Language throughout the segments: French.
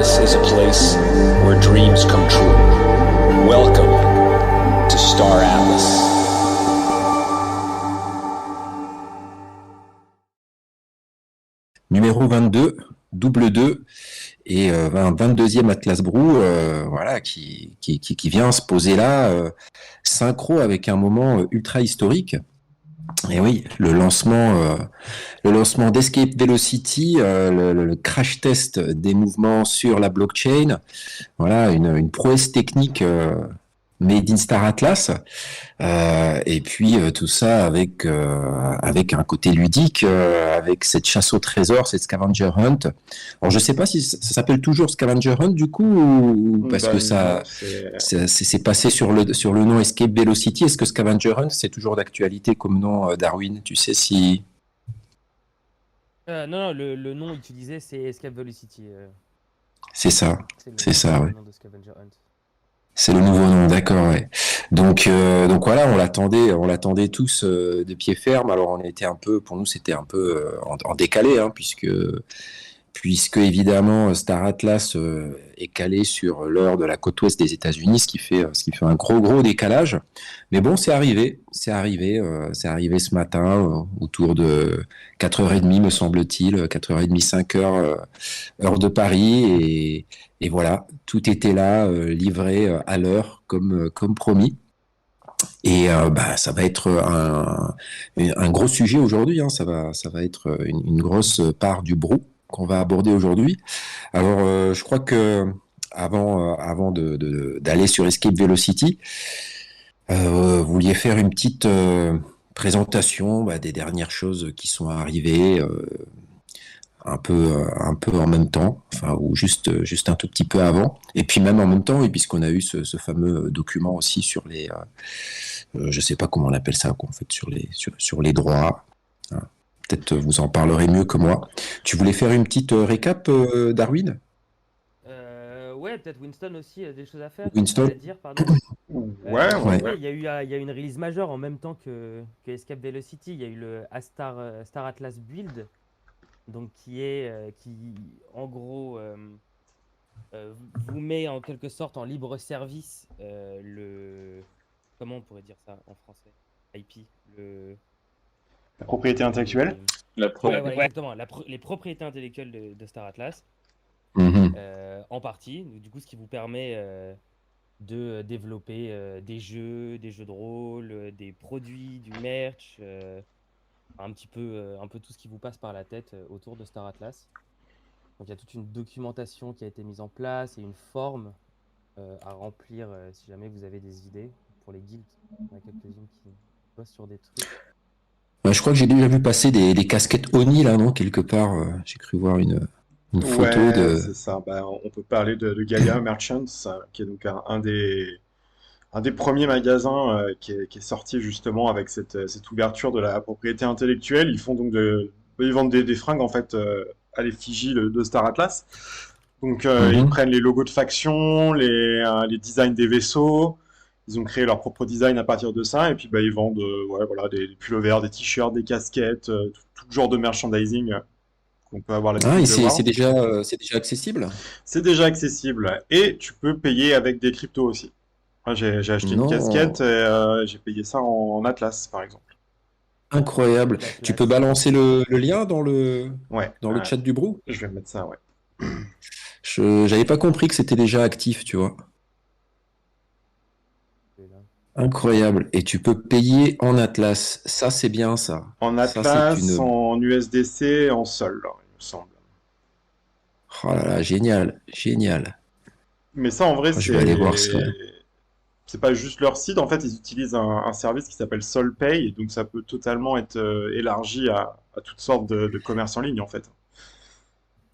Atlas is a place where dreams come true. Welcome to Star Atlas. Numéro 22, double 2, et un 22e Atlas Brew, voilà, qui vient se poser là, synchro avec un moment ultra historique. Et oui, le lancement d'Escape Velocity, le crash test des mouvements sur la blockchain, voilà, une prouesse technique made in Star Atlas. Et puis tout ça avec un côté ludique, avec cette chasse au trésor, cette scavenger hunt. Alors je sais pas si ça s'appelle toujours scavenger hunt du coup, ou parce que ça c'est passé sur le nom Escape Velocity. Est-ce que scavenger hunt c'est toujours d'actualité comme nom, Darwin? Tu sais si Non, le nom utilisé c'est Escape Velocity. c'est ça, c'est ça, ouais. Le nom de Scavenger Hunt. C'est le nouveau nom, d'accord, ouais. Donc voilà, on l'attendait tous de pied ferme. Alors on était un peu, pour nous, c'était un peu en décalé, hein, puisque évidemment Star Atlas est calé sur l'heure de la côte ouest des États-Unis, ce qui fait un gros décalage. Mais bon, c'est arrivé ce matin autour de 4h30, me semble-t-il, 4h30, 5h, heure de Paris, et voilà, tout était là, livré à l'heure, comme promis. Et ça va être un gros sujet aujourd'hui, hein. Ça va être une grosse part du brew qu'on va aborder aujourd'hui. Alors, je crois que avant d'aller sur Escape Velocity, vous vouliez faire une petite présentation des dernières choses qui sont arrivées, un peu en même temps, enfin, ou juste un tout petit peu avant, et puis même en même temps, et puisqu'on a eu ce fameux document aussi sur les, je sais pas comment on appelle ça, quoi, en fait, sur les droits. Hein. Peut-être vous en parlerez mieux que moi. Tu voulais faire une petite récap, Darwin? Ouais, peut-être Winston aussi a des choses à faire. Winston? À dire, pardon. Ouais. Il y a eu une release majeure en même temps que Escape Velocity. Il y a eu le Star Atlas Build, donc qui en gros vous met en quelque sorte en libre service comment on pourrait dire ça en français? IP, La propriété intellectuelle. voilà, exactement. Les propriétés intellectuelles de Star Atlas, en partie. Du coup, ce qui vous permet de développer des jeux de rôle, des produits, du merch, un peu tout ce qui vous passe par la tête autour de Star Atlas. Donc il y a toute une documentation qui a été mise en place et une forme à remplir si jamais vous avez des idées pour les guildes. Il y en a quelques-unes qui bossent sur des trucs. Je crois que j'ai déjà vu passer des casquettes Oni là, non, quelque part. J'ai cru voir une photo de. C'est ça. On peut parler de Gaia Merchants, qui est donc un des premiers magasins qui est sorti justement avec cette ouverture de la propriété intellectuelle. Ils font donc ils vendent des fringues en fait à l'effigie de Star Atlas. Donc ils prennent les logos de factions, les designs des vaisseaux. Ils ont créé leur propre design à partir de ça, et puis ils vendent des pullovers, des t-shirts, des casquettes, tout genre de merchandising qu'on peut avoir l'habitude de voir. C'est déjà accessible? C'est déjà accessible, et tu peux payer avec des cryptos aussi. Moi, j'ai acheté une casquette et j'ai payé ça en Atlas, par exemple. Incroyable. Tu peux balancer le lien dans le chat du Brew? Je vais mettre ça, ouais. J'avais pas compris que c'était déjà actif, tu vois. Incroyable. Et tu peux payer en Atlas. Ça, c'est bien, ça. En Atlas, en USDC, en Sol, il me semble. Oh là là, génial. Mais ça, en vrai, je vais aller voir ça. C'est pas juste leur site. En fait, ils utilisent un service qui s'appelle SolPay. Donc, ça peut totalement être élargi à toutes sortes de commerces en ligne, en fait.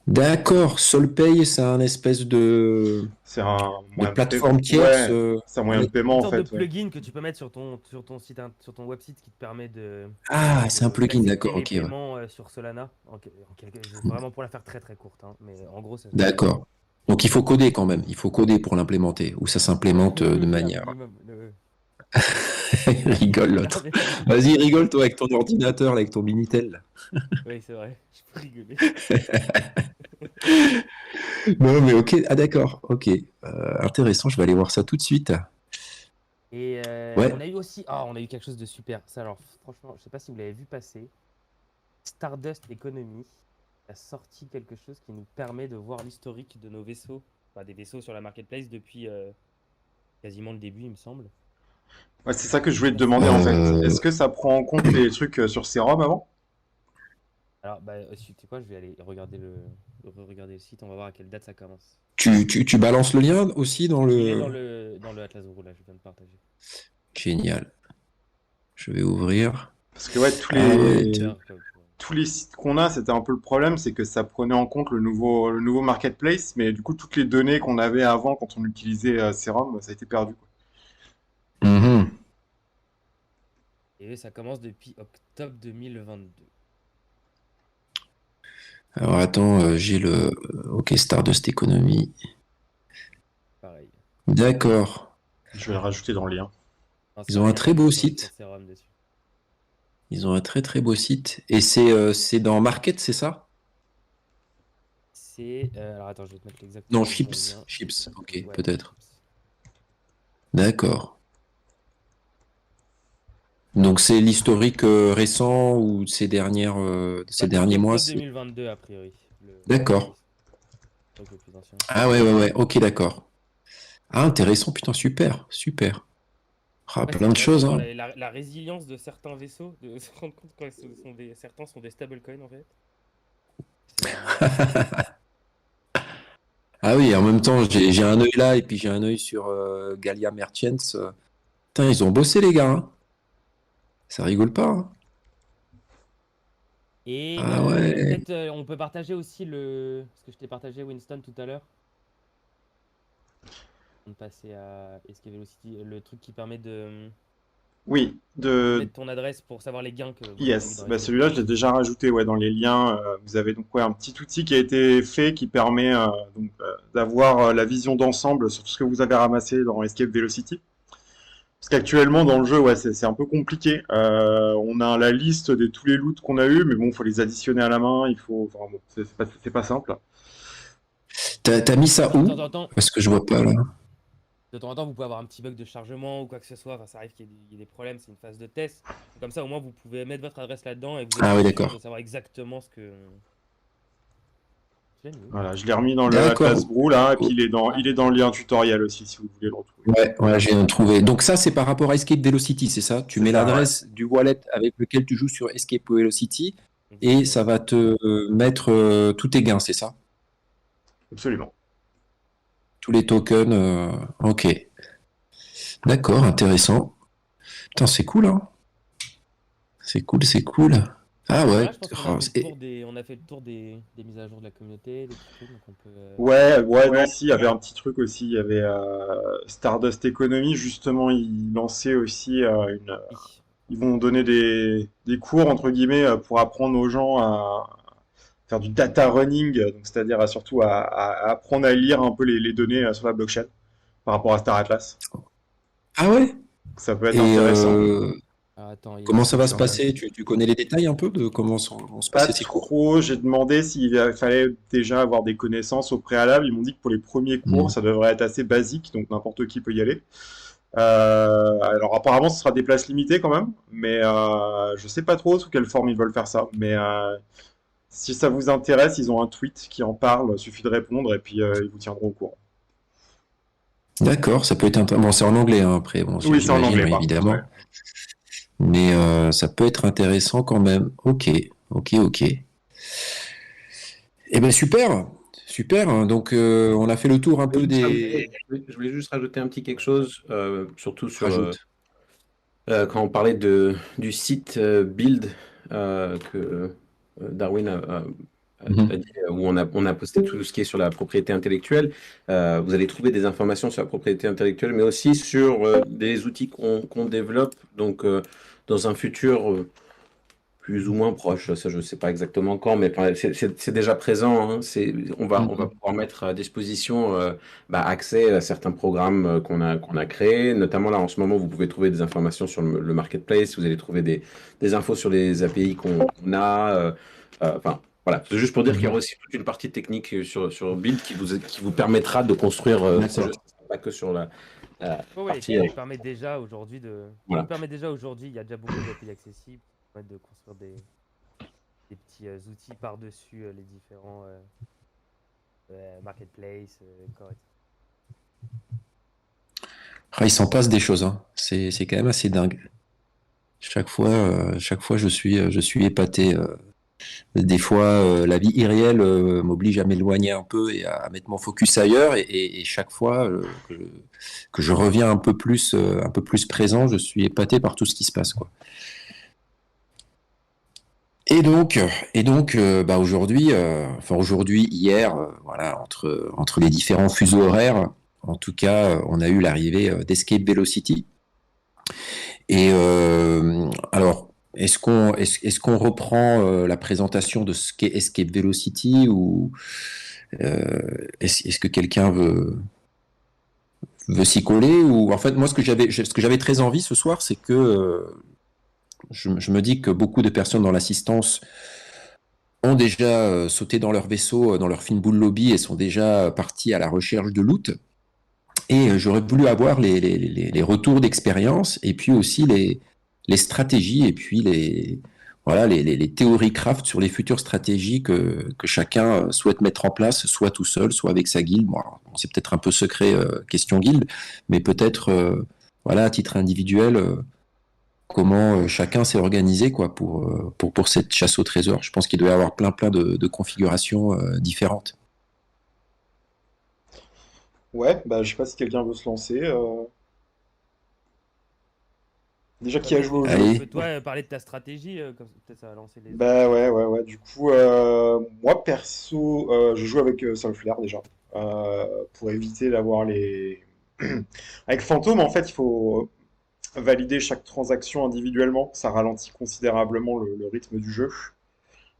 D'accord, SolPay, c'est un espèce de plateforme tierce. C'est un moyen de paiement en fait. Une sorte de plugin que tu peux mettre sur ton site, sur ton website qui te permet de. Ah, c'est un plugin, d'accord, ok. Paiements sur Solana. Vraiment pour la faire très très courte, hein, mais en gros. D'accord. Donc il faut coder quand même. Il faut coder pour l'implémenter, ou ça s'implémente de manière. Rigole l'autre. Vas-y, rigole toi avec ton ordinateur, avec ton Minitel. Oui, c'est vrai. Je peux rigoler. Non, mais ok. Ah, d'accord. Ok. Intéressant. Je vais aller voir ça tout de suite. Et Ouais. on a eu aussi, on a eu quelque chose de super. Ça, alors, franchement, je sais pas si vous l'avez vu passer. Stardust Economy a sorti quelque chose qui nous permet de voir l'historique de nos vaisseaux, enfin des vaisseaux sur la marketplace depuis quasiment le début, il me semble. Ouais, c'est ça que je voulais te Ça, c'est- demander en fait. Euh, Est-ce que ça prend en compte les trucs sur Serum avant? Alors, bah, tu sais quoi, je vais aller regarder le site, on va voir à quelle date ça commence. tu balances le lien aussi dans Il est le. dans le Atlas Gros, là, je viens de partager. Génial. Je vais ouvrir. Parce que ouais, tous Ah ouais. les Twitter, quoi, tous les sites qu'on a, c'était un peu le problème, c'est que ça prenait en compte le nouveau marketplace, mais du coup toutes les données qu'on avait avant quand on utilisait Serum, ça a été perdu, quoi. Mhm. Et ça commence depuis octobre 2022. Alors attends, j'ai le. Ok, Stardust Economy. Pareil. D'accord. Je vais le rajouter dans le lien. Non, c'est Ils ont un pareil, il y a très plein de beau vaisseaux sur site. Serum dessus. Ils ont un très très beau site. Et c'est dans Market, c'est ça? Alors attends, je vais te mettre Non, exactement le bon Chips. lien. Chips, ok, Ouais, peut-être. chips. D'accord. Donc c'est l'historique récent ou ces Bah, depuis derniers mois, octobre c'est. 2022, a priori, D'accord. le plus ancien. Ah ouais, ouais, ouais, ok, d'accord. Ah, intéressant, putain, super, super. Ah, Ouais, plein de c'est assez choses, fort hein. la résilience de certains vaisseaux, de se rendre compte quand certains sont des stablecoins en fait. C'est- Ah oui, en même temps, j'ai un œil là et puis j'ai un œil sur Gallia Merchants. Putain, ils ont bossé, les gars, hein. Ça rigole pas, hein. Et Ah ouais. peut-être on peut partager aussi parce que je t'ai partagé Winston tout à l'heure. On passer à Escape Velocity, le truc qui permet Oui, de de mettre ton adresse pour savoir les gains que vous avez eu yes, dans bah Escape celui-là je l'ai Velocity. déjà rajouté ouais dans les liens. Vous avez donc ouais un petit outil qui a été fait qui permet d'avoir la vision d'ensemble sur tout ce que vous avez ramassé dans Escape Velocity. Parce qu'actuellement dans le jeu, ouais, c'est un peu compliqué. On a la liste de tous les loots qu'on a eu, mais bon, faut les additionner à la main. Enfin, bon, c'est pas simple. T'as mis ça Et de temps où? en temps, Parce que je vois pas là. de temps en temps, vous pouvez avoir un petit bug de chargement ou quoi que ce soit. Enfin, ça arrive qu'il y ait des problèmes, c'est une phase de test. Comme ça, au moins, vous pouvez mettre votre adresse là-dedans et vous êtes Ah oui, sûr de d'accord. savoir exactement ce que. Je l'ai mis où? Voilà, je l'ai remis dans le Atlas D'accord. Brew là, et puis Oh, Ah, il est dans le lien tutoriel aussi si vous voulez le retrouver. ouais, ouais, j'ai viens de trouver. Donc ça, c'est par rapport à Escape Velocity, c'est ça? Tu C'est mets ça, ouais. l'adresse du wallet avec lequel tu joues sur Escape Velocity et ça exactement. va te mettre tous tes gains, c'est ça? Absolument. Tous les tokens. Ok. D'accord, intéressant. Putain, c'est cool, hein? C'est cool, c'est cool. Ah Donc ouais. voilà, je pense qu'on a Oh, fait le tour des mises à jour de la communauté, des petits trucs. Donc on peut. Ouais, ouais, non, si, il y avait un petit truc aussi. Il y avait Stardust Economy, justement, ils lançaient aussi Oui. ils vont donner des cours, entre guillemets, pour apprendre aux gens à faire du data running, donc c'est-à-dire surtout à apprendre à lire un peu les données sur la blockchain par rapport à Star Atlas. Ah ouais? Ça peut être Et intéressant. Ah, attends, il est comment où ça le va se lien? passer? Tu connais les détails un peu de comment vont se Pas passer ces cours? trop, j'ai demandé s'il fallait déjà avoir des connaissances au préalable. Ils m'ont dit que pour les premiers cours, Hmm. ça devrait être assez basique, donc n'importe qui peut y aller. Alors apparemment, ce sera des places limitées quand même, mais je sais pas trop sous quelle forme ils veulent faire ça. Mais si ça vous intéresse, ils ont un tweet qui en parle, suffit de répondre et puis ils vous tiendront au courant. D'accord, ça peut être intéressant. Bon, c'est en anglais, hein, après, bon, Oui, c'est en j'imagine, anglais ouais, par contre, ouais. évidemment. Mais ça peut être intéressant quand même. Ok, ok, ok. Eh ben super, super, hein. Donc on a fait le tour un peu des. Je voulais juste rajouter un petit quelque chose, surtout sur Rajoute. quand on parlait du site Build que Darwin a Mhm. dit, où on a posté tout ce qui est sur la propriété intellectuelle. Vous allez trouver des informations sur la propriété intellectuelle, mais aussi sur des outils qu'on développe. Donc, dans un futur plus ou moins proche, ça je ne sais pas exactement quand, mais enfin, c'est déjà présent, hein. On va Mhm. pouvoir mettre à disposition accès à certains programmes qu'on a créés. Notamment là en ce moment, vous pouvez trouver des informations sur le marketplace, vous allez trouver des infos sur les API qu'on a. Enfin, Voilà, c'est juste pour dire qu'il y Mhm. aura aussi toute une partie technique sur Build qui vous permettra de construire ce D'accord. jeu, pas que sur la Ouais, et partie. puis il nous permet déjà aujourd'hui Voilà. il y a déjà beaucoup d'API accessibles qui permettent de construire des petits outils par-dessus les différents marketplaces, core, etc. Ah, il s'en passe des choses, hein. C'est quand même assez dingue. Chaque fois, je suis épaté. Des fois, la vie irréelle m'oblige à m'éloigner un peu et à mettre mon focus ailleurs. Et chaque fois que je reviens un peu plus présent, je suis épaté par tout ce qui se passe, quoi. Et donc, bah aujourd'hui, hier, voilà, entre les différents fuseaux horaires, en tout cas, on a eu l'arrivée d'Escape Velocity. Et alors, est-ce qu'on reprend la présentation de ce qu'est Escape Velocity ou est-ce que quelqu'un veut s'y coller ou en fait moi ce que j'avais très envie ce soir c'est que je me dis que beaucoup de personnes dans l'assistance ont déjà sauté dans leur vaisseau, dans leur fine boule lobby et sont déjà partis à la recherche de loot. Et j'aurais voulu avoir les retours d'expérience et puis aussi les stratégies et puis voilà, les théories craft sur les futures stratégies que chacun souhaite mettre en place, soit tout seul, soit avec sa guilde. Bon, c'est peut-être un peu secret, question guilde, mais peut-être, voilà, à titre individuel, comment chacun s'est organisé quoi, pour cette chasse au trésor. Je pense qu'il doit y avoir plein de configurations différentes. Ouais, bah, je sais pas si quelqu'un veut se lancer. Déjà, Bah, qui a joué au jeu? tu Allez, peux toi parler de ta stratégie, comme peut-être ça va lancer les autres. Bah ouais. Du coup, moi perso, je joue avec Solflair déjà. Pour éviter d'avoir les. Avec Fantôme, en fait, il faut valider chaque transaction individuellement. Ça ralentit considérablement le rythme du jeu.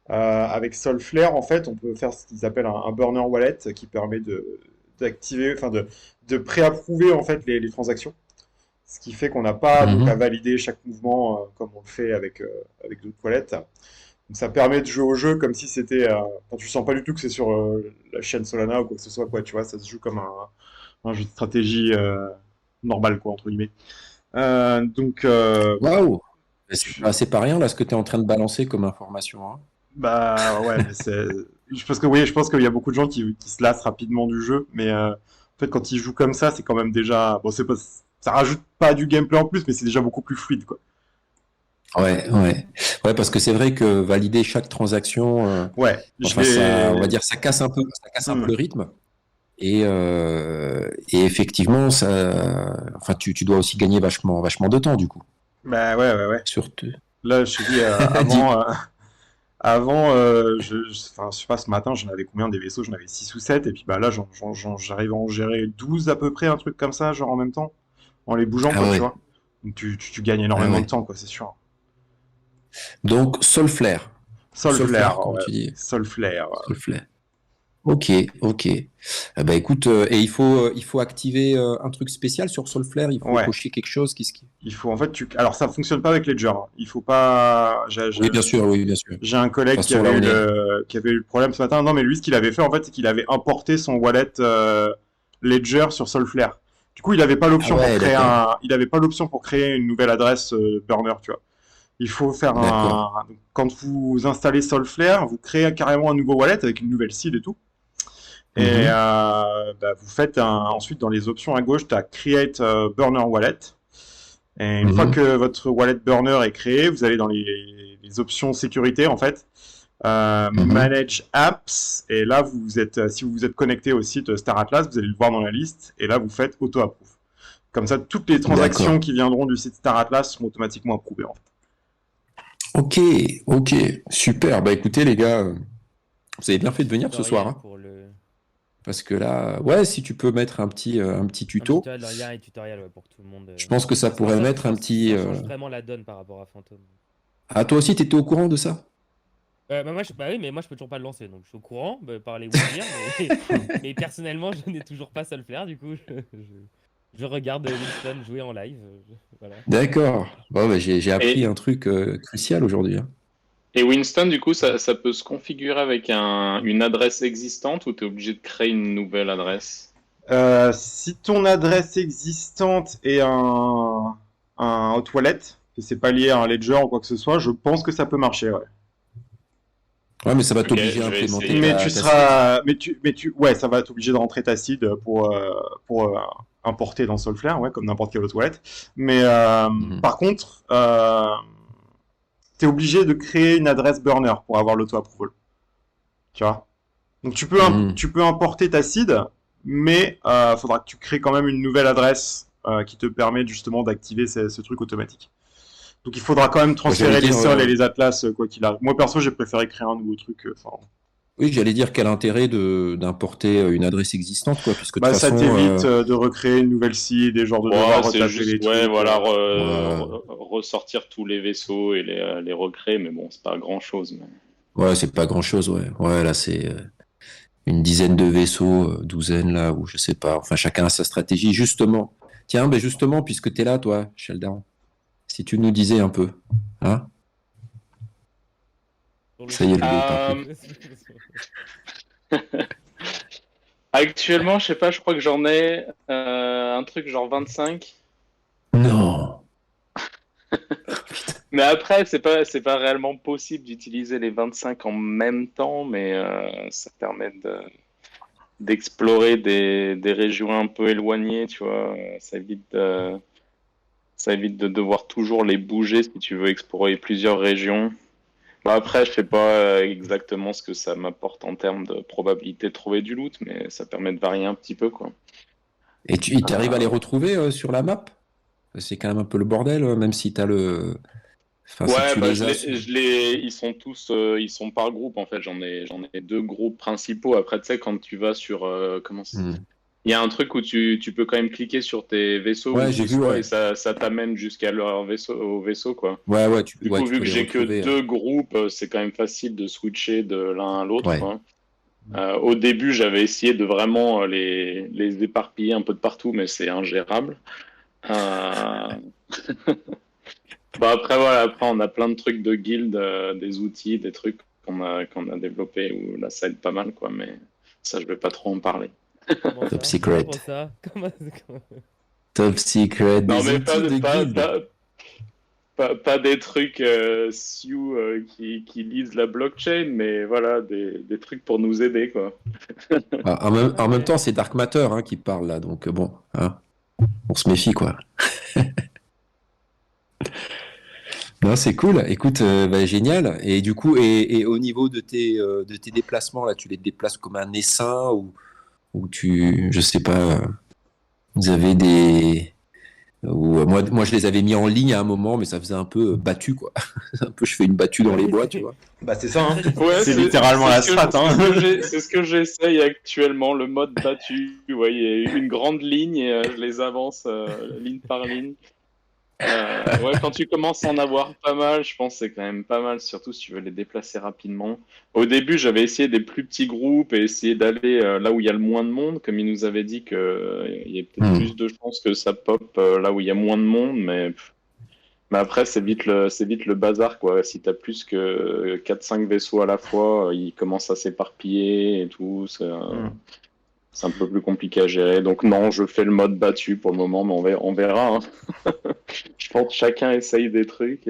Avec Solflair, en fait, on peut faire ce qu'ils appellent un burner wallet qui permet d'activer, enfin de préapprouver en fait les transactions. Ce qui fait qu'on n'a pas donc à mhm. valider chaque mouvement comme on le fait avec d'autres wallets. Donc ça permet de jouer au jeu comme si c'était. Enfin, tu sens pas du tout que c'est sur la chaîne Solana ou quoi que ce soit, quoi, tu vois, ça se joue comme un jeu de stratégie normal, quoi, entre guillemets. Bah, Waouh! C'est pas rien là ce que tu es en train de balancer comme information, hein. bah ouais, mais c'est. Je pense qu'il y a beaucoup de gens qui se lassent rapidement du jeu, mais en fait, quand ils jouent comme ça, c'est quand même déjà. Bon, c'est pas. Ça rajoute pas du gameplay en plus, mais c'est déjà beaucoup plus fluide, quoi. Ouais, parce que c'est vrai que valider chaque transaction, Ouais, je enfin ça, on va l'ai. dire, ça casse un peu Hmm. le rythme. Et effectivement, enfin, tu dois aussi gagner vachement de temps du coup. Bah ouais. Surtout. Là, je te dis, Dis- avant, enfin, je sais pas, ce matin, j'en avais combien des vaisseaux? J'en avais 6 ou 7 et puis bah là, j'arrive à en gérer 12 à peu près, un truc comme ça, genre en même temps, en les bougeant, Ah quoi, tu ouais, vois. Donc tu gagnes ah énormément de ouais. temps, quoi, c'est sûr. Donc Solflair, Solflair, comme ouais, tu dis, Solflair. Solflair. Ok. Bah écoute, et il faut activer un truc spécial sur Solflair. Il faut Ouais, cocher quelque chose. Qu'est-ce qui... il faut, en fait, alors ça fonctionne pas avec Ledger, hein. Il faut pas. Oui, bien sûr. De J'ai un toute collègue façon, là, on est. qui avait eu le problème ce matin. Non, mais lui, ce qu'il avait fait, en fait, c'est qu'il avait importé son wallet Ledger sur Solflair. Du coup, Ah ouais, d'accord, il avait pas l'option pour créer une nouvelle adresse burner, tu vois. Il faut faire d'accord. quand vous installez Solflair, vous créez carrément un nouveau wallet avec une nouvelle seed et tout. Et Mhm, bah, vous faites ensuite dans les options à gauche, tu as Create Burner Wallet. Et une fois mhm, que votre wallet burner est créé, vous allez dans les options sécurité en fait, mhm. Manage Apps. Et là, si vous êtes connecté au site Star Atlas, vous allez le voir dans la liste. Et là, vous faites Auto Approve. Comme ça, toutes les transactions D'accord. qui viendront du site Star Atlas seront automatiquement approuvées en fait. Ok, ok, super. Bah écoutez les gars, vous avez bien Un fait petit de venir ce soir, tutoriel hein, pour le. parce que là, ouais, si tu peux mettre un petit Un petit tuto, tutoriel, il y a un tutoriel ouais, pour que tout le monde. je pense que ça Parce que pourrait ça, mettre un petit. ça change vraiment la donne par rapport à Phantom. Ah, toi aussi, t'étais au courant de ça? Bah, bah oui, mais moi je peux toujours pas le lancer, donc je suis au courant bah, par les Wizards, mais personnellement je n'ai toujours pas Solflair, du coup je regarde Winston jouer en live. Voilà. D'accord. Bon, bah, j'ai appris Et un truc crucial aujourd'hui, hein. Et Winston, du coup, ça peut se configurer avec une adresse existante ou tu es obligé de créer une nouvelle adresse? Si ton adresse existante est un hot wallet, que c'est pas lié à un ledger ou quoi que ce soit, je pense que ça peut marcher, ouais. Ouais, mais ça va Ok, t'obliger à je vais implémenter essayer. Mais ta tu seed. seras, ouais, ça va t'obliger de rentrer ta seed pour importer dans Solflare, ouais, comme n'importe quelle autre wallet. Mais Mhm. par contre, t'es obligé de créer une adresse burner pour avoir l'auto-approval, tu vois. Donc Mhm. tu peux importer ta seed, mais faudra que tu crées quand même une nouvelle adresse qui te permet justement d'activer ce truc automatique. Donc il faudra quand même Ouais, j'allais transférer les dire, sols et les atlas quoi qu'il arrive. Moi perso, j'ai préféré créer un nouveau truc. oui, j'allais dire quel intérêt d'importer une adresse existante, quoi, puisque de toute Bah ça façon, t'évite de recréer une nouvelle seed et genre de devoir Ouais, c'est retaper les juste, ouais, trucs. voilà, ouais, ressortir tous les vaisseaux et les recréer, mais bon, c'est pas grand-chose. ouais, c'est pas grand-chose, ouais. Ouais, là, c'est une dizaine de vaisseaux, douzaine là, ou je sais pas. Enfin, chacun a sa stratégie, justement. Tiens, ben justement, puisque t'es là, toi, Sheldon, si tu nous disais un peu, hein? Sur le Ça y est, le sujet. gars est parti. Euh, Actuellement, je sais pas, je crois que j'en ai un truc genre 25. Non. Mais après, c'est pas réellement possible d'utiliser les 25 en même temps, mais ça permet d'explorer des régions un peu éloignées, tu vois. Ça évite de devoir toujours les bouger si tu veux explorer plusieurs régions. Bah après, je sais pas exactement ce que ça m'apporte en termes de probabilité de trouver du loot, mais ça permet de varier un petit peu, quoi. Et tu arrives à les Euh, retrouver sur la map? C'est quand même un peu le bordel, même si t'as le. Enfin, si Ouais, tu bah les as. ils sont tous, ils sont par groupe en fait. J'en ai deux groupes principaux. Après, tu sais, quand tu vas sur, Hmm. il y a un truc où tu peux quand même cliquer sur tes vaisseaux où Ouais, j'ai qu'ils vu, soient et ouais. ça t'amène jusqu'à leur vaisseau, au vaisseau, quoi. Ouais, Du ouais, coup, tu vu peux que les j'ai que retrouver. deux groupes, c'est quand même facile de switcher de l'un à l'autre, Ouais. quoi. Au début, j'avais essayé de vraiment les éparpiller un peu de partout, mais c'est ingérable. Euh, Bah après, voilà, après, on a plein de trucs de guild, des outils, des trucs qu'on a développés où là, ça aide pas mal, quoi, mais ça, je vais pas trop en parler. Comment Top ça? secret. Comment ça? Top secret. Non, Des mais outils de guild. pas des trucs Sioux qui lisent la blockchain, mais voilà, des trucs pour nous aider, quoi. Ah, en même Ok. temps, c'est Dark Matter hein, qui parle là, donc bon, hein, on se méfie, quoi. Non, c'est cool. Écoute, bah, génial. Et du coup, et au niveau de tes déplacements, là, tu les déplaces comme un essaim ou je sais pas, vous avez des. Ou, moi, je les avais mis en ligne à un moment, mais ça faisait un peu battu, quoi. Un peu, je fais une battue dans les Oui, bois, tu vois. Bah c'est ça, hein. ça, j'essaie Ouais, C'est aussi. littéralement la strat, hein. c'est ce que j'essaye actuellement, le mode battu. Vous voyez, une grande ligne et je les avance ligne par ligne. Ouais, quand tu commences à en avoir pas mal, je pense que c'est quand même pas mal, surtout si tu veux les déplacer rapidement. Au début, j'avais essayé des plus petits groupes et essayé d'aller là où il y a le moins de monde, comme il nous avait dit que il y a peut-être Hmm. plus de chances que ça pop là où il y a moins de monde, mais après, c'est vite le bazar, quoi. Si t'as plus que 4-5 vaisseaux à la fois, ils commencent à s'éparpiller et tout. Hmm. C'est un peu plus compliqué à gérer. Donc non, je fais le mode battu pour le moment, mais on verra, hein. Je pense que chacun essaye des trucs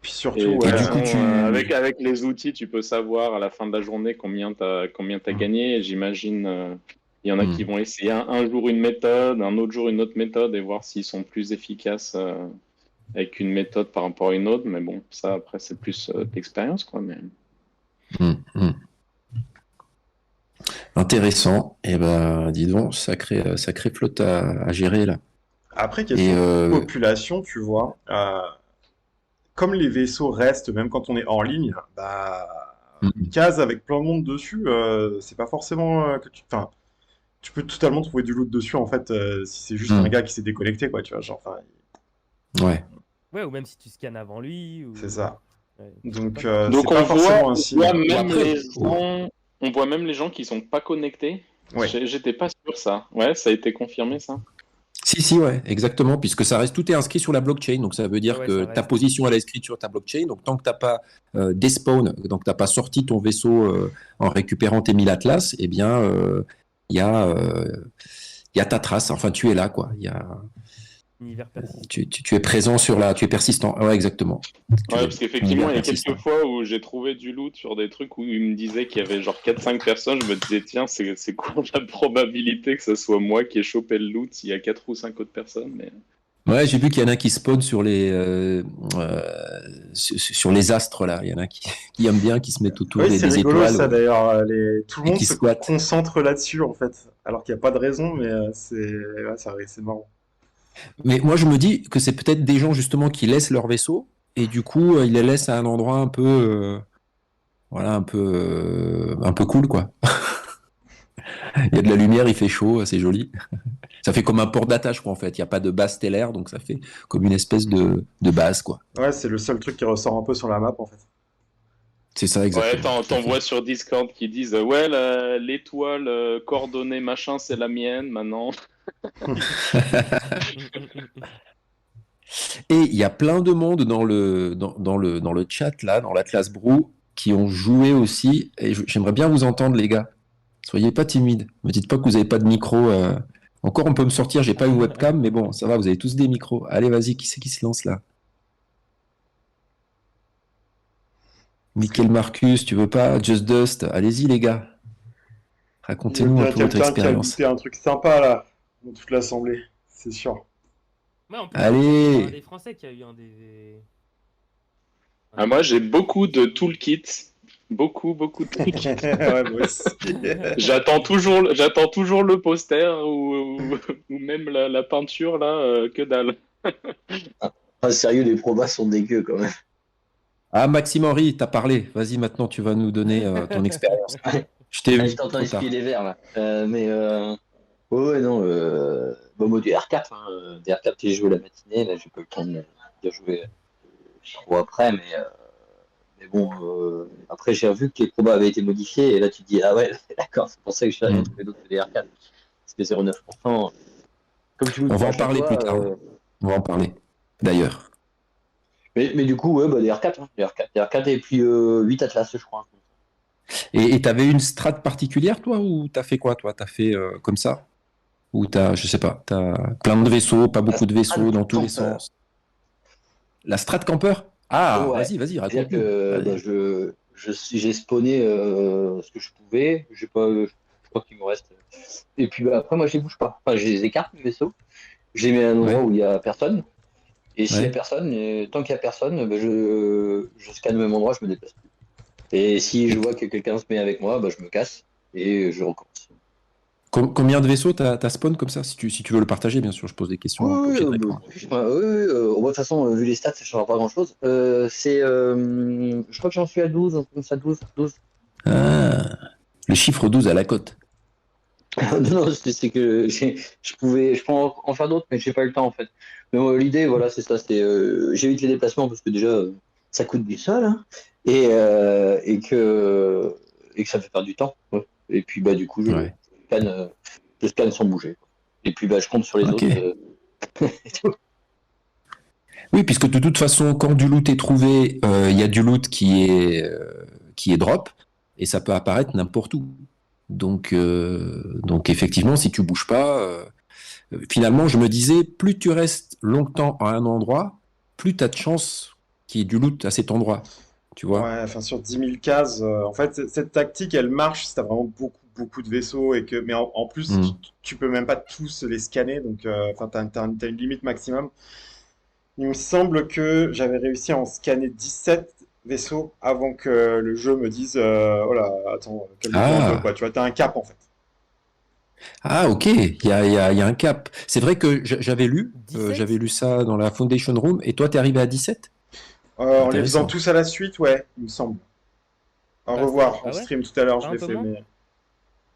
Puis et surtout, de ouais, toute Et du coup, façon, avec les outils, tu peux savoir à la fin de la journée combien t'as gagné. Et j'imagine, il y en a qui hmm. vont essayer un jour une méthode, un autre jour une autre méthode et voir s'ils sont plus efficaces avec une méthode par rapport à une autre. Mais bon, ça après c'est plus d'expérience, quoi. Mais Hmm, hmm. Intéressant. Et ben, dis donc, sacré flotte à gérer là. après Et question population, tu vois, comme les vaisseaux restent, même quand on est en ligne, bah une hmm, case avec plein de monde dessus, c'est pas forcément que enfin, tu peux totalement trouver du loot dessus en fait, si c'est juste un hmm. gars qui s'est déconnecté, quoi, tu vois, genre, enfin, Ouais. Ouais, ou même si tu scannes avant lui, c'est ou... ça. Ouais, tu peux Donc, pas savoir. c'est donc pas on voit, forcément un on signe. voit Ou même après, les gens, on voit même les gens qui sont pas connectés. Ouais. J'étais pas sûr ça. Ouais, ça a été confirmé ça. Si, ouais, exactement, puisque ça reste, tout est inscrit sur la blockchain, donc ça veut dire Ouais, que ça ta reste. position elle est inscrite sur ta blockchain, donc tant que t'as pas despawn, donc t'as pas sorti ton vaisseau en récupérant tes 1000 atlas, eh bien il y a il y a ta trace, enfin tu es là quoi, il y a Univers persistant. tu es présent sur la, tu es persistant, ouais exactement. Tu Ouais, es parce qu'effectivement, il y a persistant. quelques fois où j'ai trouvé du loot sur des trucs où il me disait qu'il y avait genre 4-5 personnes. Je me disais, tiens, c'est quoi la probabilité que ce soit moi qui ai chopé le loot s'il y a 4 ou 5 autres personnes, mais... Ouais, j'ai vu qu'il y en a qui spawnent sur les sur les astres là, il y en a qui aiment bien, qui se mettent autour Oui, c'est des rigolo étoiles ça d'ailleurs. Tout le et monde qui se squattent. concentre là-dessus en fait, alors qu'il n'y a pas de raison, mais c'est marrant. Mais moi, je me dis que c'est peut-être des gens justement qui laissent leur vaisseau et du coup, ils les laissent à un endroit un peu, voilà, un peu cool, quoi. Il y a de la lumière, il fait chaud, c'est joli. Ça fait comme un port d'attache, quoi, en fait. Il n'y a pas de base stellaire, donc ça fait comme une espèce de base, quoi. Ouais, c'est le seul truc qui ressort un peu sur la map en fait. C'est ça, Ouais, exactement. Tout à t'en fait. vois sur Discord qui disent, ouais, l'étoile coordonnée machin, c'est la mienne maintenant. Et il y a plein de monde dans le chat, là, dans l'Atlas Brew, qui ont joué aussi. Et j'aimerais bien vous entendre, les gars. Soyez pas timides. Me dites pas que vous n'avez pas de micro. Encore, on peut me sortir, j'ai pas une webcam, mais bon, ça va, vous avez tous des micros. Allez, vas-y, qui c'est qui se lance là? Michael Marcus, tu veux pas? Just Dust, allez-y, les gars. Il y a Racontez-nous un bien peu votre quelqu'un qui a expérience. looté un truc sympa là, dans toute l'assemblée, c'est sûr. Ouais, en plus, c'est un Allez! des Français qui a eu un des. Ah, moi, j'ai beaucoup de toolkits. Beaucoup de toolkits. Ouais, moi aussi. J'attends toujours le poster ou même la peinture là, que dalle. Ah, sérieux, les probas sont dégueux quand même. Ah, Maxime Henry, t'as parlé. Vas-y, maintenant, tu vas nous donner ton expérience. Je t'ai Ah, vu, je t'entends trop tard. essuyer les verres là. Ouais, non. Bon, moi, du R4. Des R4, j'ai joué la matinée. Là, j'ai pas eu le temps de jouer trop après. Mais bon, après, j'ai revu que les probas avaient été modifiés. Et là, tu te dis, ah ouais, d'accord, c'est pour ça que je suis rien trouvé d'autre que des R4. Parce que 0,9%. Comme tu On va à en chaque parler fois, plus tard. On va en parler. D'ailleurs. Mais du coup, ouais, bah, des R4. Des R4 et puis 8 Atlas, je crois. Et t'avais une strat particulière, toi, ou t'as fait quoi, toi? T'as fait comme ça? Ou t'as, je sais pas, t'as plein de vaisseaux, pas beaucoup de vaisseaux dans tous les Campeur. sens? La strat campeur? Ah, Ouais. vas-y, C'est-à-dire raconte-nous. que Allez. j'ai spawné ce que je pouvais. J'ai pas, je crois qu'il me reste. Et puis bah, après, moi, je les bouge pas. Enfin, je les écarte du vaisseau. Je les mets à un endroit Ouais, où il y a personne. Et s'il y a ouais. personne, tant qu'il y a personne, bah, je scanne le même endroit, je me déplace. Et si je Et vois que quelqu'un se met avec moi, bah, je me casse et je recommence. combien de vaisseaux t'as spawn comme ça? Si tu veux le partager, bien sûr, je pose des questions, hein, pas Oui, obligé de bah, répondre. de toute façon, vu les stats, ça ne changera pas grand-chose. Je crois que j'en suis à 12, un truc comme ça, 12. Ah, le chiffre 12 à la cote. Non, c'est que je peux en faire d'autres, mais j'ai pas eu le temps en fait. Mais l'idée, voilà, c'est ça. J'évite les déplacements parce que déjà, ça coûte du sol, hein, et que ça fait perdre du temps. Ouais. Et puis bah du coup, Ouais. je scanne sans bouger. Et puis bah je compte sur les Ok. autres. Oui, puisque de toute façon, quand du loot est trouvé, il y a du loot qui est drop, et ça peut apparaître n'importe où. Donc effectivement, si tu bouges pas, finalement, je me disais, plus tu restes longtemps à un endroit, plus tu as de chances qu'il y ait du loot à cet endroit. Tu vois? Ouais, enfin sur 10 000 cases, en fait, cette tactique, elle marche si t'as vraiment beaucoup de vaisseaux et que, mais en plus, Mm. tu peux même pas tous les scanner, donc, enfin, t'as une limite maximum. Il me semble que j'avais réussi à en scanner 17 vaisseaux avant que le jeu me dise, oh là, attends, calme-toi un peu, Ah, quoi. Tu vois, t'as un cap en fait. ah, ok, il y a un cap. C'est vrai que j'avais 17? lu ça dans la Foundation Room, et toi, t'es arrivé à 17? En les faisant Intéressant. tous à la suite, ouais, il me semble. À Ah, revoir, en ah ouais? stream tout à l'heure, Pas je un l'ai peu fait, moins? mais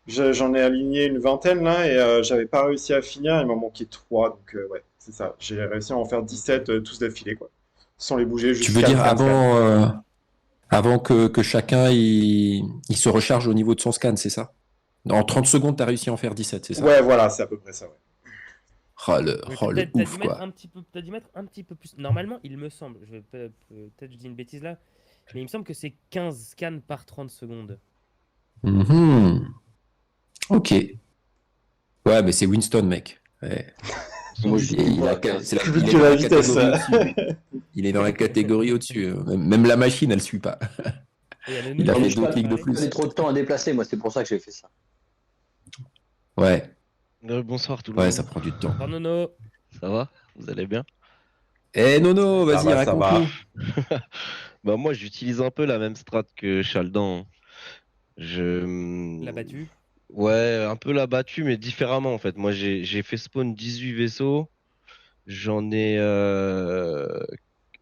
j'en ai aligné une vingtaine là et j'avais pas réussi à finir, il m'en manquait 3, donc ouais, c'est ça. J'ai réussi à en faire Ok. 17 tous d'affilée, quoi. Sans les bouger, Tu juste veux scan, dire scan, scan. avant que chacun il se recharge au niveau de son scan, c'est ça? En 30 secondes, tu as réussi à en faire 17, c'est ça? Ouais, voilà, c'est à peu près ça, ouais. Oui, Le t'as dû ouf, mettre quoi. un petit peu, t'as dû mettre un petit peu plus. Normalement, il me semble, peut-être je dis une bêtise là, mais il me semble que c'est 15 scans par 30 secondes. Mhm. Ok. Ouais, mais c'est Winston, mec. Ouais. Moi, je dis Il pas a- à 15. c'est la- Plus il est que dans la la vitesse. catégorie au-dessus. Il est dans la catégorie au-dessus. Même la machine, elle suit pas. Et il y a Nono Il a qui Non, mais fait dit je deux qu'il clics de parlait. plus. perdais trop de temps à déplacer, moi, c'est pour ça que j'ai fait ça. Ouais, Bonsoir tout le ouais, monde. ça prend du temps. Par Nono. Ça va? Vous allez bien? Eh Nono, Ça vas-y, va, ça va. raconte-nous. Bah moi j'utilise un peu la même strat que Chaldan. L'a battu. Ouais, un peu la battu mais différemment en fait. Moi j'ai fait spawn 18 vaisseaux. J'en ai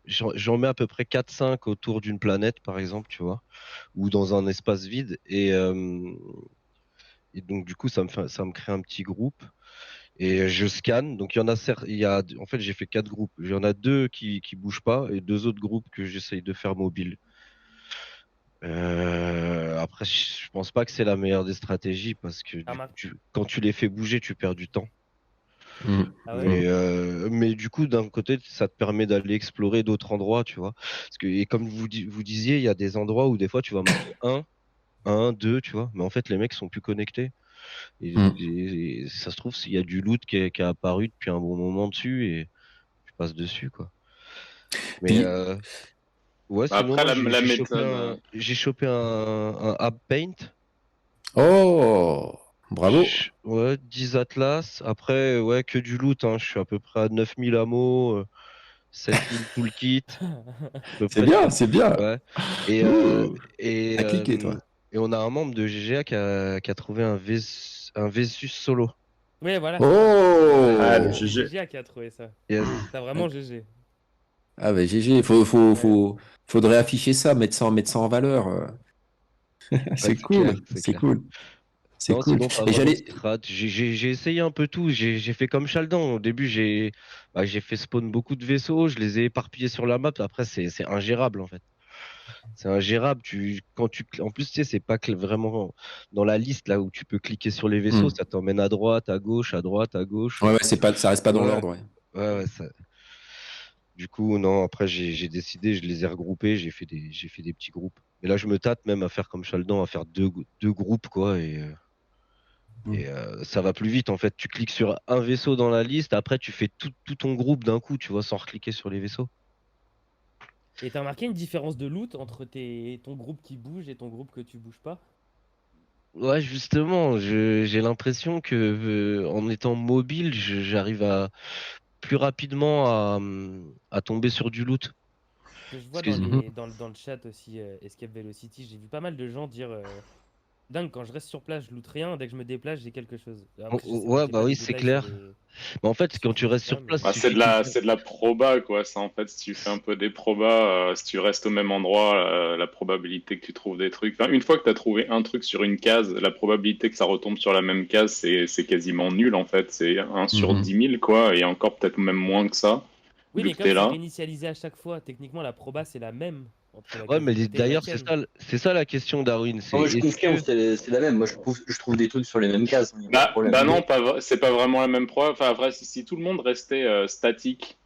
j'en mets à peu près 4-5 autour d'une planète par exemple, tu vois, ou dans un espace vide et donc du coup ça me crée un petit groupe. Et je scanne, donc il y en a en fait j'ai fait 4 groupes. Il y en a 2 qui bougent pas et 2 autres groupes que j'essaye de faire mobiles. Après, je pense pas que c'est la meilleure des stratégies parce que Ah, Marc. quand tu les fais bouger, tu perds du temps. Mm. Ah ouais. Mais du coup, d'un côté, ça te permet d'aller explorer d'autres endroits, tu vois. Et comme vous disiez, il y a des endroits où des fois tu vas marquer 2, tu vois, mais en fait les mecs sont plus connectés. Mm. Et ça se trouve, il y a du loot qui a apparu depuis un bon moment dessus et je passe dessus, quoi. Mais Puis, ouais, sinon, Après, moi, la méthode. j'ai chopé un App Paint. oh, bravo. Ouais, 10 Atlas. Après, ouais, que du loot, hein. Je suis à peu près à 9000 ammo, 7000 toolkit. À peu C'est près bien, sur- c'est bien. Ouais. Et, Ouh. et, À cliquer, toi. et on a un membre de GGA qui a trouvé un Vesus solo. Ouais, voilà. Oh. Ah, le C'est GG. GG qui a trouvé ça. Yes. T'as vraiment GG. Ah bah GG, faudrait afficher ça, mettre ça en valeur. Ouais, C'est clair, cool, c'est c'est clair. cool, c'est Non, cool. sinon, pas Et vraiment de j'allais, strat. J'ai essayé un peu tout. J'ai fait comme Chaldan. Au début, j'ai fait spawn beaucoup de vaisseaux. Je les ai éparpillés sur la map. Après, c'est ingérable, en fait. C'est ingérable. En plus, tu sais, c'est pas vraiment dans la liste là où tu peux cliquer sur les vaisseaux. Hmm. Ça t'emmène à droite, à gauche, à droite, à gauche. Ouais, c'est pas, ça reste pas dans Ouais, l'ordre. Ouais. ouais. Du coup, non, après, j'ai décidé, je les ai regroupés. J'ai fait des petits groupes. Mais là, je me tâte même à faire comme Chaldan, à faire deux groupes, quoi. Et ça va plus vite en fait. Tu cliques sur un vaisseau dans la liste, après tu fais tout ton groupe d'un coup, tu vois, sans recliquer sur les vaisseaux. Et t'as remarqué une différence de loot entre ton groupe qui bouge et ton groupe que tu bouges pas? Ouais, justement, j'ai l'impression que en étant mobile, j'arrive à plus rapidement à tomber sur du loot. Que je vois Parce que dans le chat aussi, Escape Velocity, j'ai vu pas mal de gens dire dingue, quand je reste sur place, je loot rien, dès que je me déplace, j'ai quelque chose. Après, je sais pas, ouais, j'ai bah pas oui, des c'est détails clair. Mais en fait, quand tu restes sur place, Bah, il suffit que c'est de la proba, quoi. Ça, en fait, si tu fais un peu des probas, si tu restes au même endroit, la probabilité que tu trouves des trucs. Enfin, une fois que tu as trouvé un truc sur une case, la probabilité que ça retombe sur la même case, c'est quasiment nul, en fait. C'est 1 sur 10 000, quoi. Et encore peut-être même moins que ça. Oui, vu mais que comme t'es c'est là. réinitialisé à chaque fois, techniquement, la proba, c'est la même entre la Ouais, case mais d'à côté et d'ailleurs, la tienne. c'est ça la question, Darwin. C'est Moi, je est-ce confirme, que c'est la même. Moi, je trouve des trucs sur les mêmes cases. Y a pas de problème. Bah non, c'est pas vraiment la même proba. Enfin, après, si tout le monde restait statique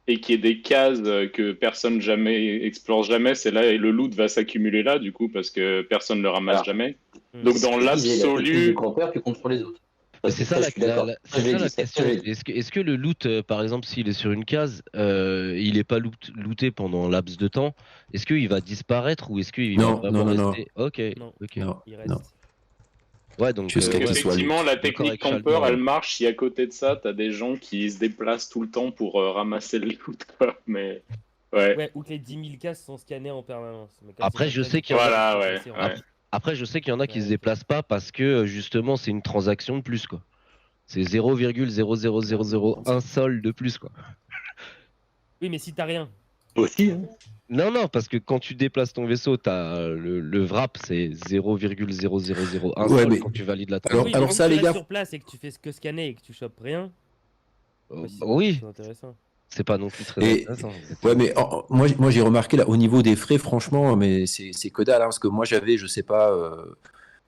et qu'il y ait des cases que personne jamais explore jamais, c'est là et le loot va s'accumuler là, du coup, parce que personne ne le ramasse Alors, jamais. Hmm. Donc, C'est ce dans que je disais, la technique du l'absolu. campeur, tu comptes sur les autres. c'est ça, je suis d'accord. Ça, je l'ai dit, la ça, question. je l'ai dit. Est-ce que le loot, par exemple, s'il est sur une case, il n'est pas looté pendant un laps de temps, est-ce qu'il va disparaître ou est-ce qu'il va Non, vraiment non, non, non, rester? Ok, Non, ok. non, il non. reste. Ouais, donc Jusqu'à Donc, qu'il soit effectivement, loot. la d'accord technique avec Chaldan, campeur, elle alors. marche si à côté de ça, t'as des gens qui se déplacent tout le temps pour ramasser le loot, quoi. Mais ouais, Ouais, ou que les 10 000 cases sont scannées en permanence. Mais comme Après, c'est je comme ça, sais du qu'il y coup, en a. voilà, faut ouais, passer en ouais. Après, je sais qu'il y en a qui se Ouais, déplacent pas parce que justement, c'est une transaction de plus, quoi. C'est 0,00001 sol de plus, quoi. Oui, mais si t'as rien. Aussi, hein. Non, parce que quand tu déplaces ton vaisseau, t'as le wrap, c'est 0,0001 Ouais, sol mais quand tu valides la alors, Oui, transaction. mais si ça, tu les restes gars, sur place et que tu fais que scanner et que tu chopes rien, Bah c'est oui, très intéressant. c'est pas non plus très et intéressant. ouais, Exactement. mais moi j'ai remarqué là au niveau des frais, franchement, mais c'est que dalle, hein, parce que moi j'avais, je sais pas,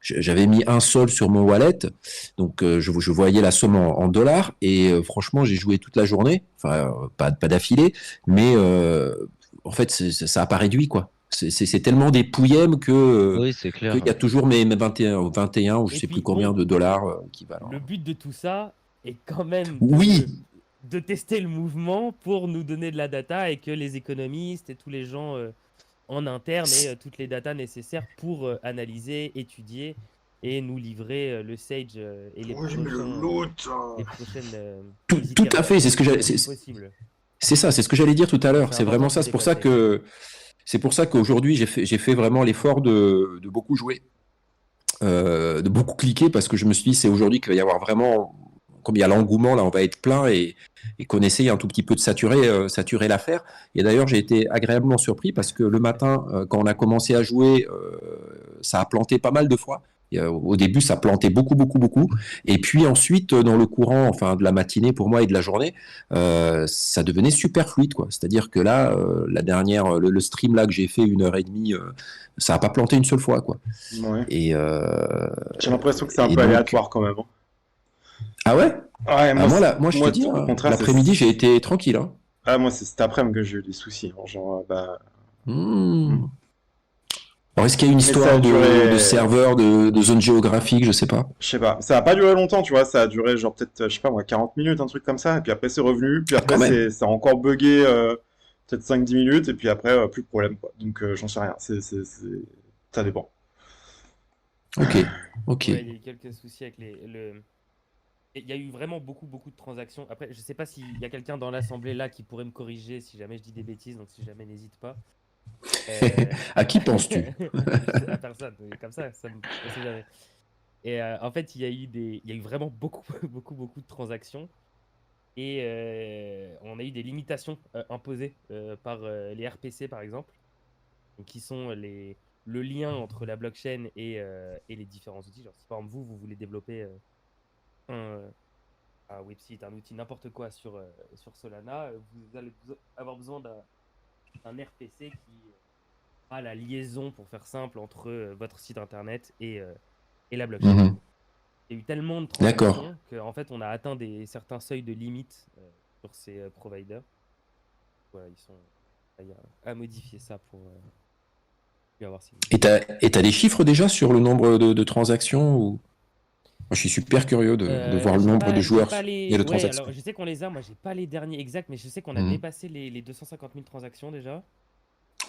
j'avais mis un sol sur mon wallet, donc je voyais la somme en dollars, et franchement, j'ai joué toute la journée, enfin, pas d'affilée, mais en fait, ça a pas réduit, quoi. C'est tellement des pouillèmes Oui, c'est clair. qu'il y a toujours mes 21 ou je Et sais puis, plus combien bon, de dollars qui valent. le but de tout ça est quand même Oui, de tester le mouvement pour nous donner de la data et que les économistes et tous les gens en interne aient toutes les datas nécessaires pour analyser, étudier et nous livrer le Sage et les Oui, mais le loot. prochaines tout à fait, c'est ce que j'allais, possible. c'est ça, c'est ce que j'allais dire tout à l'heure. C'est C'est vraiment important ça. de dépasser. C'est pour ça qu'aujourd'hui j'ai fait vraiment l'effort de beaucoup jouer, de beaucoup cliquer, parce que je me suis dit c'est aujourd'hui qu'il va y avoir vraiment, comme il y a l'engouement là, on va être plein, et qu'on essaye un tout petit peu de saturer l'affaire. Et d'ailleurs j'ai été agréablement surpris parce que le matin, quand on a commencé à jouer, ça a planté pas mal de fois. Et, au début, ça plantait beaucoup, beaucoup, beaucoup. Et puis ensuite, dans le courant, enfin de la matinée pour moi et de la journée, ça devenait super fluide, quoi. C'est-à-dire que là, la dernière, le stream là que j'ai fait 1 heure et demie, ça a pas planté une seule fois, quoi. Ouais. Et J'ai l'impression que c'est un et peu donc, aléatoire quand même, hein. ah ouais? Ouais, Ah, moi, je te dis, au hein, contraire, l'après-midi, j'ai été tranquille, hein. Ah, moi, c'est cet après-midi que j'ai eu des soucis, hein, genre, bah... Hmm. Alors, est-ce qu'il y a une Mais ça a histoire de duré... serveur, de zone géographique, je sais pas. Je sais pas, ça a pas duré longtemps, tu vois, ça a duré genre peut-être, je sais pas moi, 40 minutes, un truc comme ça, et puis après c'est revenu, puis Ah, après quand même. ça a encore bugué peut-être 5-10 minutes, et puis après plus de problème, quoi. Donc j'en sais rien, ça dépend. Ok, ok. Ouais, il y a eu quelques soucis avec il y a eu vraiment beaucoup, beaucoup de transactions. Après, je sais pas s'il y a quelqu'un dans l'assemblée là qui pourrait me corriger si jamais je dis des bêtises, donc si jamais, n'hésite pas. À qui penses-tu? À personne, comme ça, on sait jamais. Et en fait, il y a eu vraiment beaucoup, beaucoup, beaucoup de transactions. Et on a eu des limitations imposées par les RPC, par exemple, donc, qui sont le lien entre la blockchain et les différents outils. Genre, si par exemple, vous voulez développer un website, un outil, n'importe quoi sur Solana, vous allez avoir besoin d'un RPC qui a la liaison, pour faire simple, entre votre site internet et la blockchain. Mhm. Il y a eu tellement de D'accord. transactions qu'en fait, on a atteint certains seuils de limite sur ces providers. Voilà, il y a à modifier ça pour voir si. Et t'as des chiffres déjà sur le nombre de transactions ou... Moi, je suis super curieux de voir le nombre de J'ai joueurs pas et les. de Ouais, transactions. alors je sais qu'on les a. Moi, j'ai pas les derniers exacts, mais je sais qu'on a Mhm. dépassé les 250 000 transactions déjà.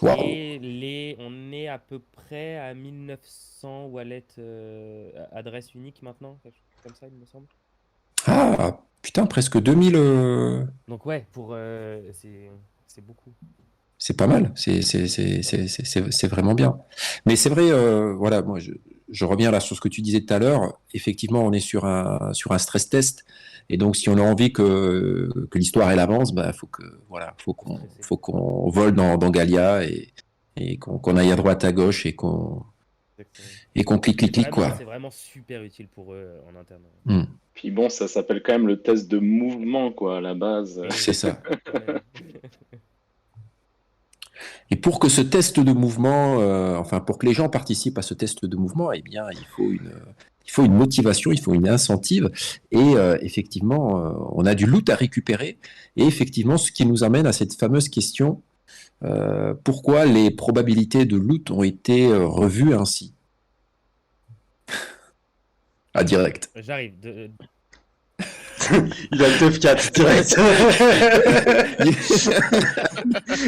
Waouh. Et on est à peu près à 1900 wallets adresses uniques maintenant, quelque chose comme ça, il me semble. Ah, putain, presque 2000. Donc ouais, c'est beaucoup. C'est pas mal. C'est vraiment bien. Mais c'est vrai, voilà, moi, je reviens là sur ce que tu disais tout à l'heure. Effectivement, on est sur un stress test. Et donc, si on a envie que l'histoire elle avance, bah, faut qu'on vole dans Galia, et qu'on aille à droite, à gauche, et qu'on clique, quoi. C'est vraiment super utile pour eux en interne. Hmm. Puis bon, ça s'appelle quand même le test de mouvement, quoi, à la base. C'est ça. Et pour que ce test de mouvement, enfin pour que les gens participent à ce test de mouvement, eh bien, il faut une motivation, il faut une incentive. Et effectivement, on a du loot à récupérer. Et effectivement, ce qui nous amène à cette fameuse question, pourquoi les probabilités de loot ont été revues ainsi? À direct. J'arrive. Il a le TF 4 direct.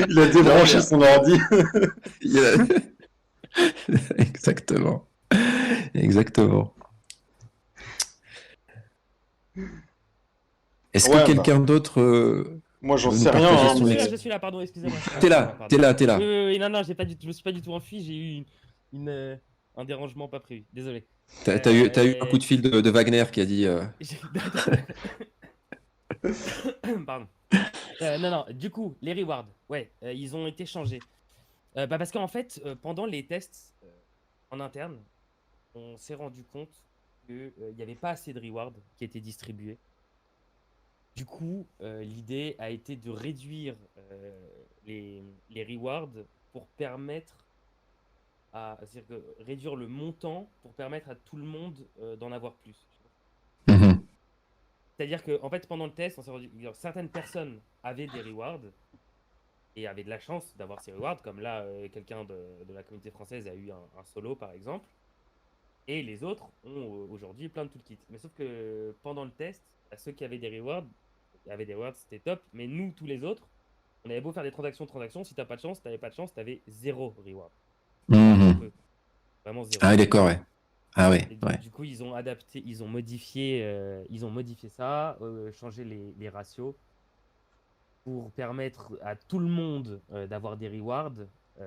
Il a débranché son ordi. Exactement. Exactement. Est-ce que quelqu'un d'autre moi, j'en veut sais nous rien. partager Je suis là, pardon, excusez-moi. T'es là. Oui, non, je me suis pas du tout enfui, j'ai eu un dérangement pas prévu. Désolé. T'as eu un coup de fil de Wagner qui a dit. Pardon. Non, du coup, les rewards, ouais, ils ont été changés. Parce qu'en fait, pendant les tests en interne, on s'est rendu compte qu'il n'y avait pas assez de rewards qui étaient distribués. Du coup, l'idée a été de réduire les rewards pour permettre c'est-à-dire que réduire le montant pour permettre à tout le monde d'en avoir plus. Mhm. C'est-à-dire que en fait, pendant le test, on s'est rendu certaines personnes avaient des rewards et avaient de la chance d'avoir ces rewards, comme là, quelqu'un de la communauté française a eu un solo, par exemple. Et les autres ont aujourd'hui plein de toolkits. Mais sauf que pendant le test, à ceux qui avaient des rewards, c'était top. Mais nous, tous les autres, on avait beau faire des transactions, si t'as pas de chance, t'avais pas de chance, t'avais 0 reward. Mhm. Peu. Vraiment 0. Ah oui, d'accord, ouais. Ah ouais, Et ouais. du coup, ils ont adapté, ils ont modifié ça, changé les ratios pour permettre à tout le monde d'avoir des rewards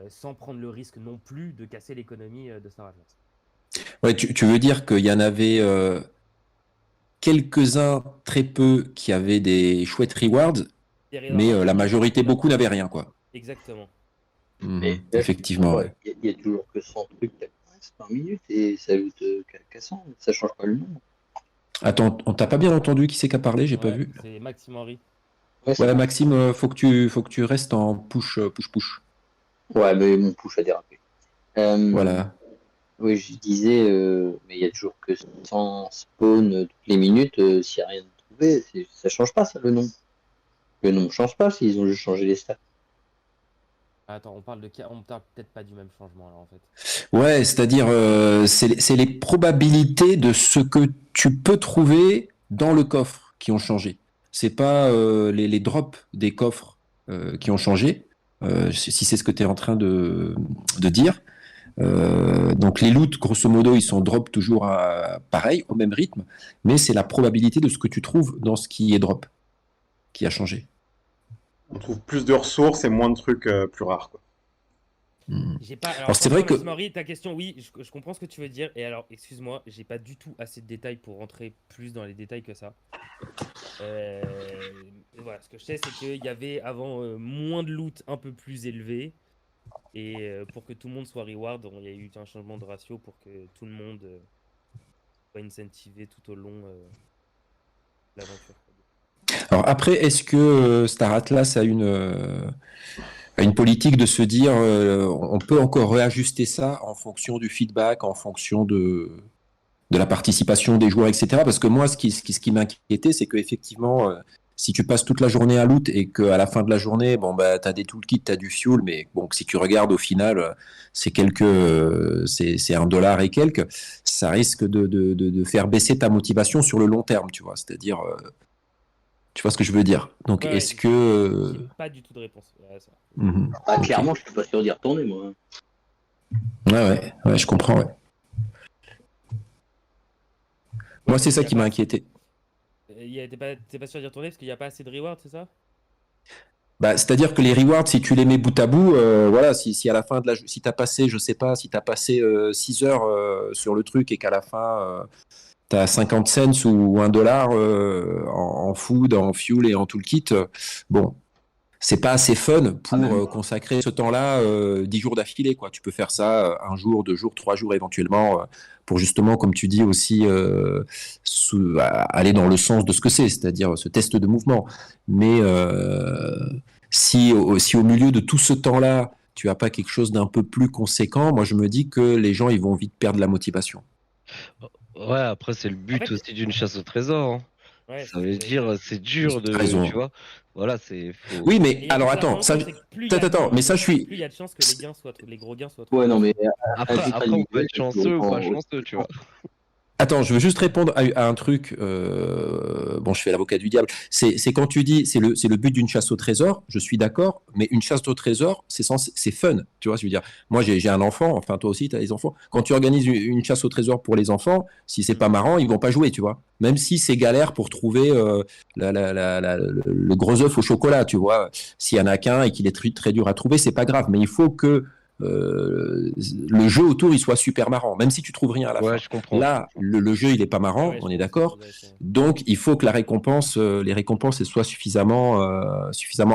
sans prendre le risque non plus de casser l'économie de Star Atlas. Ouais, tu veux dire qu'il y en avait quelques-uns, très peu, qui avaient des chouettes rewards, Des rewards mais un peu la plus majorité, beaucoup importants. n'avaient rien, quoi. Exactement. Mais Effectivement, ouais. il y a toujours que 100 trucs par minute et ça loot qu'à 100, ça change pas le nombre. Attends, on t'a pas bien entendu qui c'est qui a parlé, j'ai pas Ouais, vu. c'est Maxime Henry. Ouais, Maxime, faut que tu restes en push. Ouais, mais mon push a dérapé. Voilà. Oui, je disais, mais il y a toujours que 100 spawns toutes les minutes, s'il n'y a rien de trouvé, ça change pas ça, le nom. Le nom ne change pas s'ils ont juste changé les stats. Attends, on parle peut-être pas du même changement alors en fait. Ouais, c'est-à-dire, c'est les probabilités de ce que tu peux trouver dans le coffre qui ont changé. C'est pas les drops des coffres qui ont changé, si c'est ce que tu es en train de dire. Donc les loots, grosso modo, ils sont drop toujours pareil, au même rythme, mais c'est la probabilité de ce que tu trouves dans ce qui est drop qui a changé. On trouve plus de ressources et moins de trucs plus rares, quoi. J'ai pas. Alors, c'est vrai que Maxime Henry, ta question, oui, je comprends ce que tu veux dire. Et alors, excuse-moi, j'ai pas du tout assez de détails pour rentrer plus dans les détails que ça. Voilà, ce que je sais, c'est qu'il y avait avant moins de loot un peu plus élevé. Et pour que tout le monde soit reward, il y a eu un changement de ratio pour que tout le monde soit incentivé tout au long de l'aventure. Alors après, est-ce que Star Atlas a une politique de se dire on peut encore réajuster ça en fonction du feedback, en fonction de la participation des joueurs, etc. Parce que moi, ce qui m'inquiétait, c'est qu'effectivement, si tu passes toute la journée à loot et qu'à la fin de la journée, bon, bah, tu as des toolkits, tu as du fuel, mais bon, si tu regardes au final, c'est c'est $1 et quelques, ça risque de faire baisser ta motivation sur le long terme, tu vois. C'est-à-dire, tu vois ce que je veux dire. Donc, Ouais, est-ce que... j'ai pas du tout de réponse à ça. Ok. Clairement, je suis pas sûr d'y retourner, moi. Ouais, je comprends, ouais. Moi, c'est ça qui m'a inquiété. T'es pas sûr d'y retourner parce qu'il n'y a pas assez de rewards, c'est ça? Bah, c'est-à-dire que les rewards, si tu les mets bout à bout, voilà, si à la fin de si t'as passé, je sais pas, si t'as passé 6 heures sur le truc et qu'à la fin, t'as 50 cents ou $1 en food, en fuel et en toolkit, bon, c'est pas assez fun pour consacrer ce temps-là 10 jours d'affilée, quoi. Tu peux faire ça 1 jour, 2 jours, 3 jours éventuellement, pour justement, comme tu dis aussi, aller dans le sens de ce que c'est-à-dire ce test de mouvement. Mais si au milieu de tout ce temps-là, tu as pas quelque chose d'un peu plus conséquent, moi je me dis que les gens ils vont vite perdre la motivation. Ouais, après, c'est le but En fait, aussi d'une chasse au trésor, hein. ouais, Ça veut dire, c'est dur T'as raison. tu vois. Voilà, faut... Oui, Et mais il y a alors juste un attends, point, ça, c'est que plus il y a attends, mais ça je suis. plus il y a de chances que les gros gains soient Ouais, non, mais Après, on peut être chanceux ou pas chanceux, tu vois. Attends, je veux juste répondre à un truc. Bon, je fais l'avocat du diable. C'est quand tu dis c'est le but d'une chasse au trésor. Je suis d'accord, mais une chasse au trésor, c'est fun. Tu vois, je veux dire. Moi, j'ai un enfant. Enfin, toi aussi, tu as des enfants. Quand tu organises une chasse au trésor pour les enfants, si c'est pas marrant, ils vont pas jouer. Tu vois. Même si c'est galère pour trouver le gros œuf au chocolat. Tu vois. S'il y en a qu'un et qu'il est très dur à trouver, c'est pas grave. Mais il faut que le jeu autour il soit super marrant, même si tu trouves rien à la fin. Je comprends. Là, le jeu il est pas marrant, on est d'accord. Donc il faut que la récompense, les récompenses soient suffisamment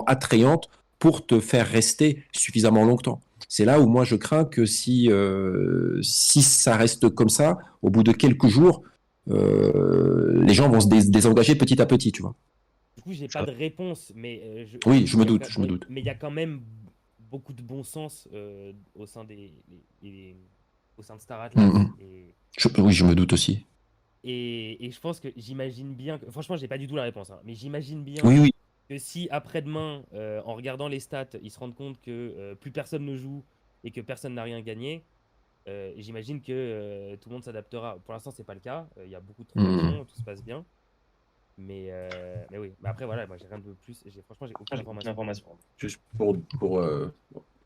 attrayantes pour te faire rester suffisamment longtemps. C'est là où moi je crains que si ça reste comme ça, au bout de quelques jours, les gens vont se désengager petit à petit, tu vois. Du coup, j'ai pas de réponse, mais oui, je me doute. Mais il y a quand même beaucoup de bon sens au sein au sein de Star Atlas. Oui, je me doute aussi. Et je pense que j'imagine bien que, franchement, j'ai pas du tout la réponse, hein, mais j'imagine bien Oui. que si après-demain, en regardant les stats, ils se rendent compte que plus personne ne joue et que personne n'a rien gagné, j'imagine que tout le monde s'adaptera. Pour l'instant, c'est pas le cas. Il y a beaucoup de transactions, tout se passe bien. Mais oui. Mais après, voilà, moi, j'ai rien de plus. Franchement, j'ai aucune information. Juste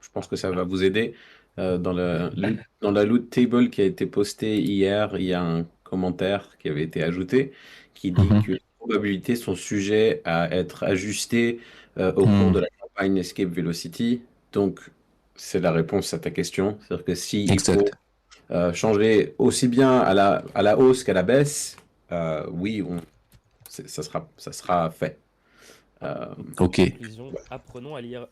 je pense que ça va vous aider. Dans la loot table qui a été postée hier, il y a un commentaire qui avait été ajouté qui dit que les probabilités sont sujettes à être ajustées au cours de la campagne Escape Velocity. Donc, c'est la réponse à ta question. C'est-à-dire que si il faut changer aussi bien à la hausse qu'à la baisse, oui, ça sera fait. Ok. Conclusion, apprenons à lire.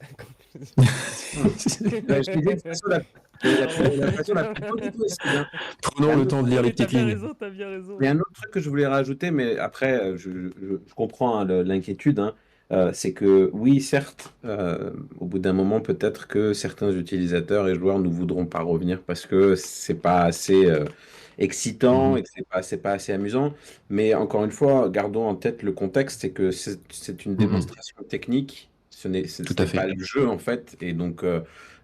Prenons le temps de lire les petites lignes. T'as bien raison. Il y a un autre truc que je voulais rajouter, mais après, je comprends l'inquiétude. C'est que oui, certes, au bout d'un moment, peut-être que certains utilisateurs et joueurs ne voudront pas revenir parce que c'est pas assez excitant et que c'est pas assez amusant. Mais encore une fois, gardons en tête le contexte, c'est que c'est une démonstration technique. Ce n'est pas le jeu en fait. Et donc,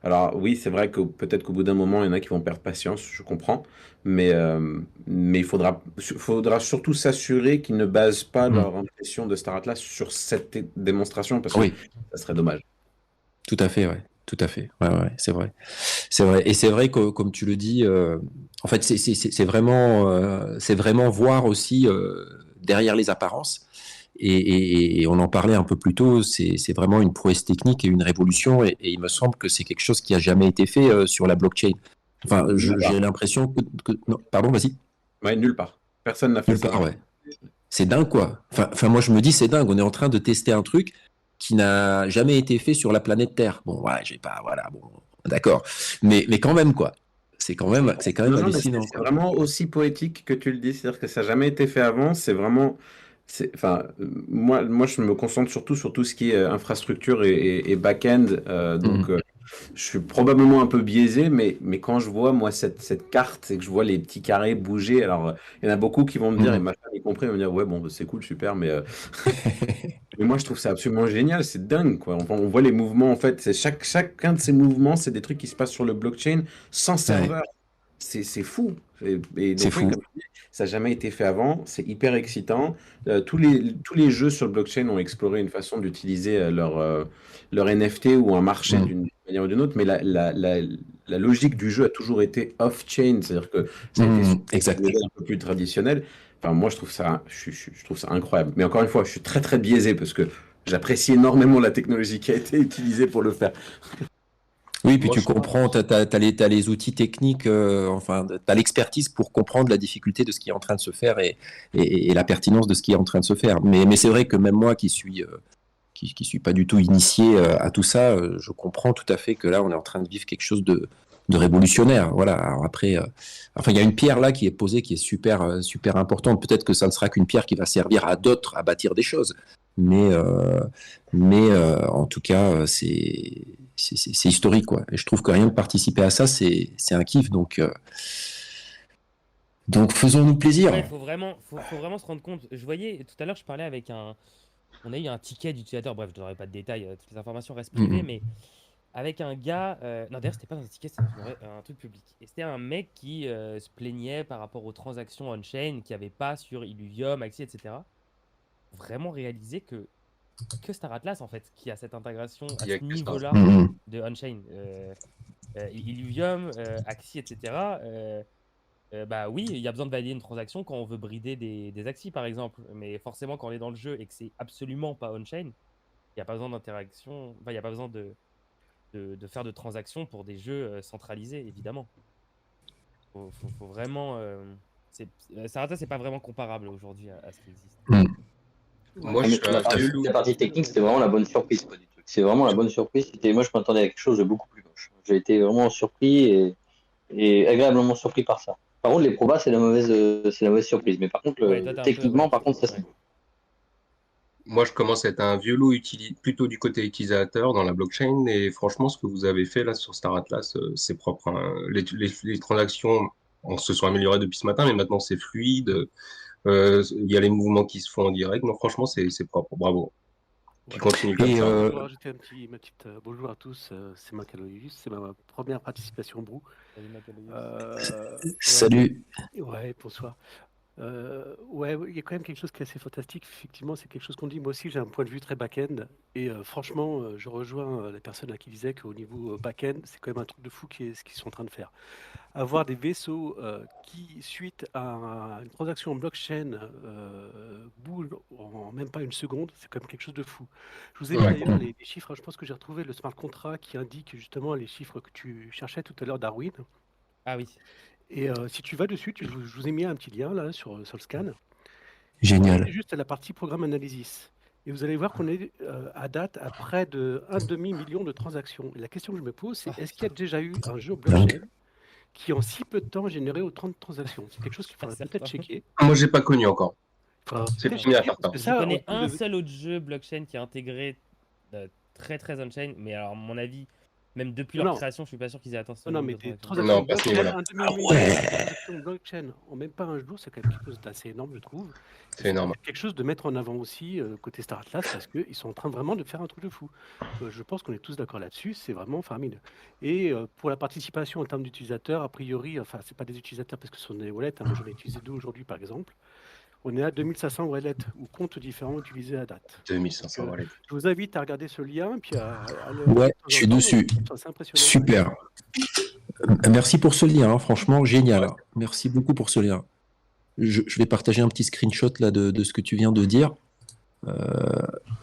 alors oui, c'est vrai que peut-être qu'au bout d'un moment, il y en a qui vont perdre patience, je comprends. Mais il faudra surtout s'assurer qu'ils ne basent pas leur impression de Star Atlas sur cette démonstration parce que ça serait dommage. Tout à fait, ouais. Tout à fait. Ouais, c'est vrai. C'est vrai. Et c'est vrai que, comme tu le dis, en fait, c'est vraiment voir aussi derrière les apparences. Et on en parlait un peu plus tôt, c'est vraiment une prouesse technique et une révolution. Et il me semble que c'est quelque chose qui a jamais été fait sur la blockchain. Enfin, j'ai l'impression que... Non, pardon, vas-y. Ouais, nulle part. Personne n'a fait ça. Nulle part, ouais. C'est dingue, quoi. Enfin, moi, je me dis, c'est dingue. On est en train de tester un truc qui n'a jamais été fait sur la planète Terre. Bon, ouais, j'ai pas... Voilà, bon, d'accord. Mais quand même, quoi. C'est quand même hallucinant. C'est vraiment aussi poétique que tu le dis. C'est-à-dire que ça n'a jamais été fait avant. C'est vraiment... Enfin, moi, je me concentre surtout sur tout ce qui est infrastructure et back-end. Donc... je suis probablement un peu biaisé, mais quand je vois moi cette carte et que je vois les petits carrés bouger, alors il y en a beaucoup qui vont me dire, et ma femme y compris, va me dire ouais bon c'est cool, super, mais mais moi je trouve ça absolument génial, c'est dingue quoi. On voit les mouvements en fait, c'est chacun de ces mouvements, c'est des trucs qui se passent sur le blockchain sans serveur. C'est fou. Et donc, comme je dis, ça n'a jamais été fait avant, c'est hyper excitant. Tous les jeux sur le blockchain ont exploré une façon d'utiliser leur NFT ou un marché d'une manière ou d'une autre, mais la logique du jeu a toujours été off-chain, c'est-à-dire que ça a été un peu plus traditionnel. Enfin, moi, je trouve ça incroyable. Mais encore une fois, je suis très très biaisé parce que j'apprécie énormément la technologie qui a été utilisée pour le faire. Oui, puis tu comprends, tu as les outils techniques, enfin, tu as l'expertise pour comprendre la difficulté de ce qui est en train de se faire et la pertinence de ce qui est en train de se faire. Mais c'est vrai que même moi qui suis pas du tout initié à tout ça, je comprends tout à fait que là, on est en train de vivre quelque chose de révolutionnaire. Voilà. Alors après, enfin, il y a une pierre là qui est posée, qui est super, super importante. Peut-être que ça ne sera qu'une pierre qui va servir à d'autres à bâtir des choses. Mais en tout cas, c'est historique, quoi. Et je trouve que rien de participer à ça, c'est un kiff. Donc faisons-nous plaisir. Il faut vraiment se rendre compte. Je voyais tout à l'heure, je parlais avec on a eu un ticket d'utilisateur. Bref, je ne donnerai pas de détails. Toutes les informations restent privées, mais avec un gars. Non, d'ailleurs, c'était pas un ticket, c'était un truc public. Et c'était un mec qui se plaignait par rapport aux transactions on-chain qu'il n'y avait pas sur Illuvium, Axie, etc. Vraiment réaliser que Star Atlas en fait qui a cette intégration à ce niveau-là de on-chain, Illuvium, Axie, etc. Bah oui, il y a besoin de valider une transaction quand on veut brider des Axie par exemple, mais forcément quand on est dans le jeu et que c'est absolument pas on-chain, il n'y a pas besoin d'interaction, enfin il n'y a pas besoin de faire de transactions pour des jeux centralisés évidemment. Faut vraiment, Star Atlas c'est pas vraiment comparable aujourd'hui à ce qui existe. Moi, la partie technique, c'était vraiment la bonne surprise quoi, du truc. C'est vraiment la bonne surprise. Moi, je m'attendais à quelque chose de beaucoup plus moche. J'ai été vraiment surpris et agréablement surpris par ça. Par contre, les probas, c'est la mauvaise surprise. Mais par contre, techniquement, par contre, ça c'est. moi, je commence à être un vieux loup plutôt du côté utilisateur dans la blockchain. Et franchement, ce que vous avez fait là sur Star Atlas, c'est propre, hein. Les transactions se sont améliorées depuis ce matin, mais maintenant c'est fluide. Il y a les mouvements qui se font en direct. Non, franchement, c'est propre. Bravo. Puis continue comme Et, ça. Je vais rajouter ma petite bonjour à tous, c'est Macaloïus, c'est ma première participation au Brou. Salut, Macaloïus. salut. Ouais, bonsoir. Ouais, il y a quand même quelque chose qui est assez fantastique. Effectivement, c'est quelque chose qu'on dit. Moi aussi, j'ai un point de vue très back-end. Et franchement, je rejoins les personnes là qui disaient qu'au niveau back-end, c'est quand même un truc de fou ce qu'ils sont en train de faire. Avoir des vaisseaux qui, suite à une transaction en blockchain, bougent en même pas une seconde, c'est quand même quelque chose de fou. Je vous ai mis Ouais. d'ailleurs les chiffres. Hein. Je pense que j'ai retrouvé le smart contract qui indique justement les chiffres que tu cherchais tout à l'heure, Darwin. Ah oui. Et si tu vas dessus, je vous ai mis un petit lien là sur le scan. Génial. C'est juste à la partie programme analysis. Et vous allez voir qu'on est à date à près de 1,5 million de transactions. Et la question que je me pose, c'est est-ce qu'il y a déjà eu un jeu blockchain qui en si peu de temps a généré autant de transactions? C'est quelque chose qu'il faudrait peut-être checker. Moi, j'ai pas connu encore. C'est le Peut-être premier à checker, faire ça. parce que Je ça, connais on peut un le- seul autre jeu blockchain qui est intégré très on-chain, mais alors, à mon avis, même depuis leur Non. création, je suis pas sûr qu'ils aient atteint ce Non, nombre mais de des transactions. transactions Non, pas à ce blockchain, niveau-là. un demi-million de transactions blockchain en même pas un jour, c'est quand même quelque chose d'assez énorme, je trouve. C'est énorme. Quelque chose de mettre en avant aussi côté Star Atlas parce qu'ils sont en train vraiment de faire un truc de fou. Je pense qu'on est tous d'accord là-dessus, c'est vraiment formidable. Et pour la participation en termes d'utilisateurs, a priori, enfin, c'est pas des utilisateurs parce que ce sont des wallets, hein, moi j'en ai utilisé 2 aujourd'hui par exemple. On est à 2500 wallets ou comptes différents utilisés à date. 2500 wallets. Je vous invite à regarder ce lien, puis à le Ouais, de temps je suis en temps, dessus. c'est impressionnant. Super. Merci pour ce lien, hein. Franchement, génial. Merci beaucoup pour ce lien. Je vais partager un petit screenshot là de ce que tu viens de dire.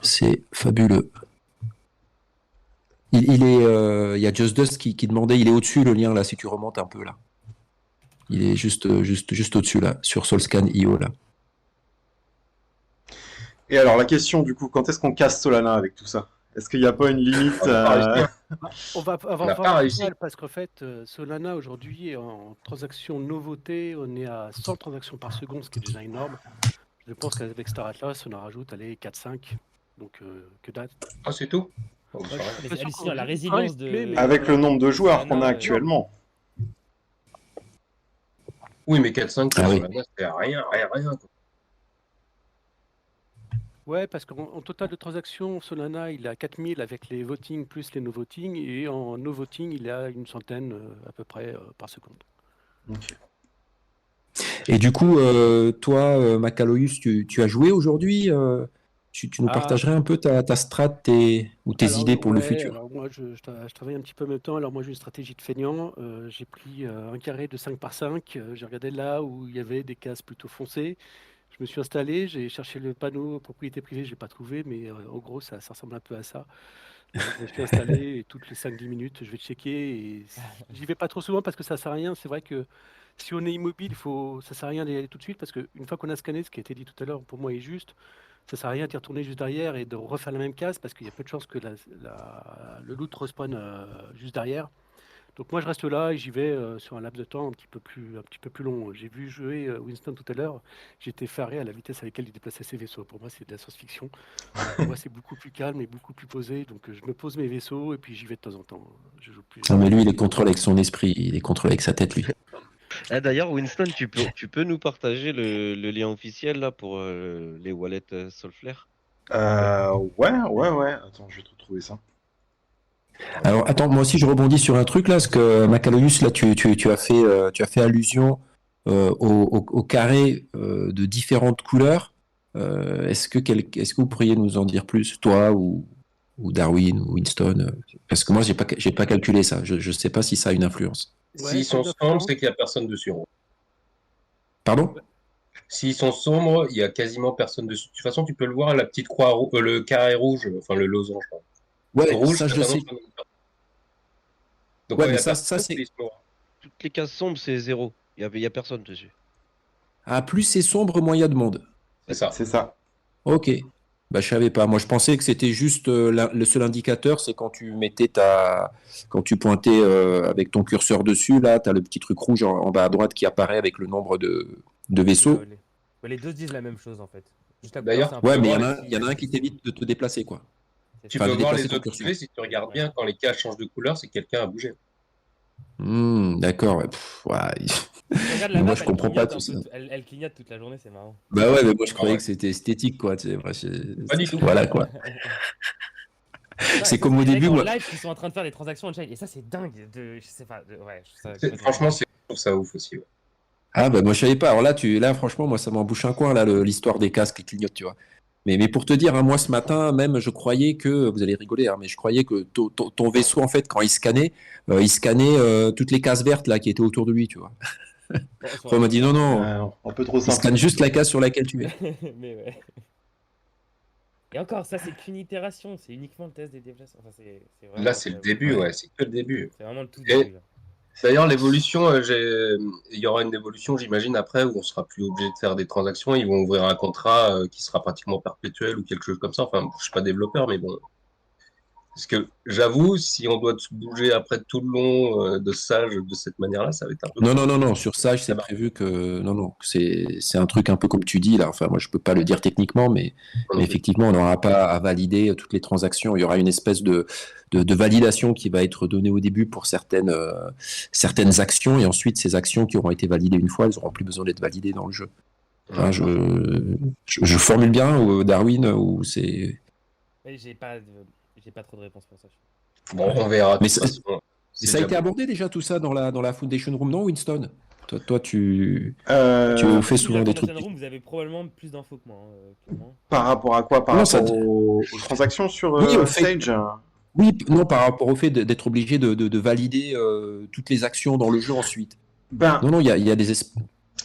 C'est fabuleux. Il y a Just Dust qui demandait, il est au-dessus le lien là, si tu remontes un peu là. Il est juste au-dessus là, sur Solscan.io là. Et alors, la question, du coup, quand est-ce qu'on casse Solana avec tout ça? Est-ce qu'il n'y a pas une limite On n'a pas réussi, hein. On va On n'a avoir pas du réussi. mal parce qu'en fait, Solana aujourd'hui, en transaction nouveauté, on est à 100 transactions par seconde, ce qui est déjà énorme. Je pense qu'avec Star Atlas, on en rajoute, allez, 4-5. Donc, que date. Ah, c'est tout? Oh, ça va. Mais c'est hallucinant, la résilience de. Avec le nombre de joueurs qu'on a Solana, actuellement. Oui, mais 4-5, Ah oui. c'est rien, quoi. Ouais, parce qu'en total de transactions, Solana, il a 4000 avec les votings plus les no-voting. Et en no-voting, il a une centaine à peu près par seconde. Et du coup, toi, Macaloïus, tu as joué aujourd'hui tu nous Ah. partagerais un peu ta strat ou tes Alors, idées pour le ouais, futur? alors moi, je travaille un petit peu en même temps. Alors moi, j'ai une stratégie de feignant. J'ai pris un carré de 5 par 5. J'ai regardé là où il y avait des cases plutôt foncées. Je me suis installé, j'ai cherché le panneau propriété privée, je l'ai pas trouvé, mais en gros, ça ressemble un peu à ça. Je me suis installé et toutes les 5-10 minutes, je vais checker. Et j'y vais pas trop souvent parce que ça sert à rien. C'est vrai que si on est immobile, ça sert à rien d'y aller tout de suite parce qu'une fois qu'on a scanné, ce qui a été dit tout à l'heure, pour moi est juste. Ça sert à rien d'y retourner juste derrière et de refaire la même case parce qu'il y a peu de chances que le loot respawn juste derrière. Donc moi je reste là et j'y vais sur un laps de temps un petit peu plus long. J'ai vu jouer Winston tout à l'heure, j'étais effaré à la vitesse avec laquelle il déplaçait ses vaisseaux. Pour moi c'est de la science-fiction. Pour moi c'est beaucoup plus calme et beaucoup plus posé. Donc je me pose mes vaisseaux et puis j'y vais de temps en temps. Je joue plus. Non, mais lui, il est contrôlé avec son esprit, il est contrôlé avec sa tête, lui. Ah, d'ailleurs, Winston, tu peux nous partager le lien officiel là pour les wallets Solflare? Ouais. Attends, je vais te retrouver ça. Alors, attends, moi aussi, je rebondis sur un truc là, parce que Macaloïus, là, tu as fait allusion au carré de différentes couleurs. Est-ce que vous pourriez nous en dire plus, toi ou Darwin ou Winston? Parce que moi, j'ai pas calculé ça. Je ne sais pas si ça a une influence. Ouais, S'ils sont c'est sombres, c'est qu'il n'y a personne dessus. Pardon? S'ils sont sombres, il y a quasiment personne dessus. De toute façon, tu peux le voir, la petite croix, le carré rouge, enfin le losange. Ouais, Rouge, ça, je le sais. Donc, Ouais, il y mais a ça, personne, c'est. ils sont noirs. Toutes les cases sombres, c'est 0. Il y a personne dessus. Ah, plus c'est sombre, moins il y a de monde. C'est ça. C'est ça. Ok. Bah, je savais pas. Moi, je pensais que c'était juste le seul indicateur, c'est quand tu quand tu pointais avec ton curseur dessus, là, tu as le petit truc rouge en bas à droite qui apparaît avec le nombre de vaisseaux. Les deux disent la même chose en fait. Juste la couleur, D'ailleurs, c'est un Ouais, peu mais moins il y en a un qui t'évite de te déplacer, quoi. c'est tu ça. Enfin, peux de voir déplacer les ton autres curseur. clés si tu regardes bien quand les cases changent de couleur, c'est que quelqu'un a bougé. D'accord, ouais. Ouais. Tu regardes la Mais moi, map, je elle comprends pas clignote tout un ça. peu, elle clignote toute la journée, c'est marrant. Bah ouais, mais moi, je Ah croyais ouais. que c'était esthétique, quoi. Tu sais, moi, Pas du tout. Voilà, quoi. Ouais, C'est ça, comme c'est au des mecs début, en moi. live qui sont en train de faire des transactions on-chain. Et ça, c'est dingue. Je sais pas. Ouais, je trouve ça complètement Franchement, dingue. je trouve ça ouf aussi. Ouais. Ah, bah, moi, je savais pas. Alors là, franchement, moi, ça m'embouche un coin, là, l'histoire des casques qui clignotent, tu vois. Mais pour te dire, hein, moi, ce matin, même, je croyais que, vous allez rigoler, hein, mais je croyais que ton vaisseau, en fait, quand il scannait toutes les cases vertes, là, qui étaient autour de lui, tu vois. Bon, Après, on m'a dit, non, non, Un peu trop il simple. scanne juste la case sur laquelle tu es. Mais ouais. Et encore, ça, c'est qu'une itération. C'est uniquement le test des déplacements. Enfin, c'est vraiment Là, c'est le incroyable. début, Ouais. ouais, c'est que le début. C'est vraiment le tout Et début, là. d'ailleurs, l'évolution, il y aura une évolution, j'imagine, après, où on sera plus obligé de faire des transactions. Ils vont ouvrir un contrat qui sera pratiquement perpétuel ou quelque chose comme ça. Enfin, je suis pas développeur, mais bon. Parce que j'avoue, si on doit se bouger après tout le long de Sage de cette manière-là, ça va être un peu Non, compliqué. sur Sage, c'est Ah bah, prévu que. Non, c'est un truc un peu comme tu dis, là. Enfin, moi, je peux pas le dire techniquement, mais moi non plus. effectivement, on n'aura pas à valider toutes les transactions. Il y aura une espèce de validation qui va être donnée au début pour certaines actions, et ensuite, ces actions qui auront été validées une fois, elles n'auront plus besoin d'être validées dans le jeu. Enfin, je formule bien, Darwin, ou c'est. Mais j'ai pas trop de réponse pour ça. Bon, on verra. De Mais toute façon, c'est ça a déjà été bon. abordé déjà tout ça dans la Foundation Room, non, Winston? Toi, tu Euh, fais Vous, souvent la des trucs. Foundation Room, vous avez probablement plus d'infos que moi, hein, clairement. Par rapport à quoi? Par Non, rapport ça. aux transactions sur Oui, au fait. Sage? Oui, non, par rapport au fait d'être obligé de valider toutes les actions dans le jeu ensuite. Ben, Non, il y a des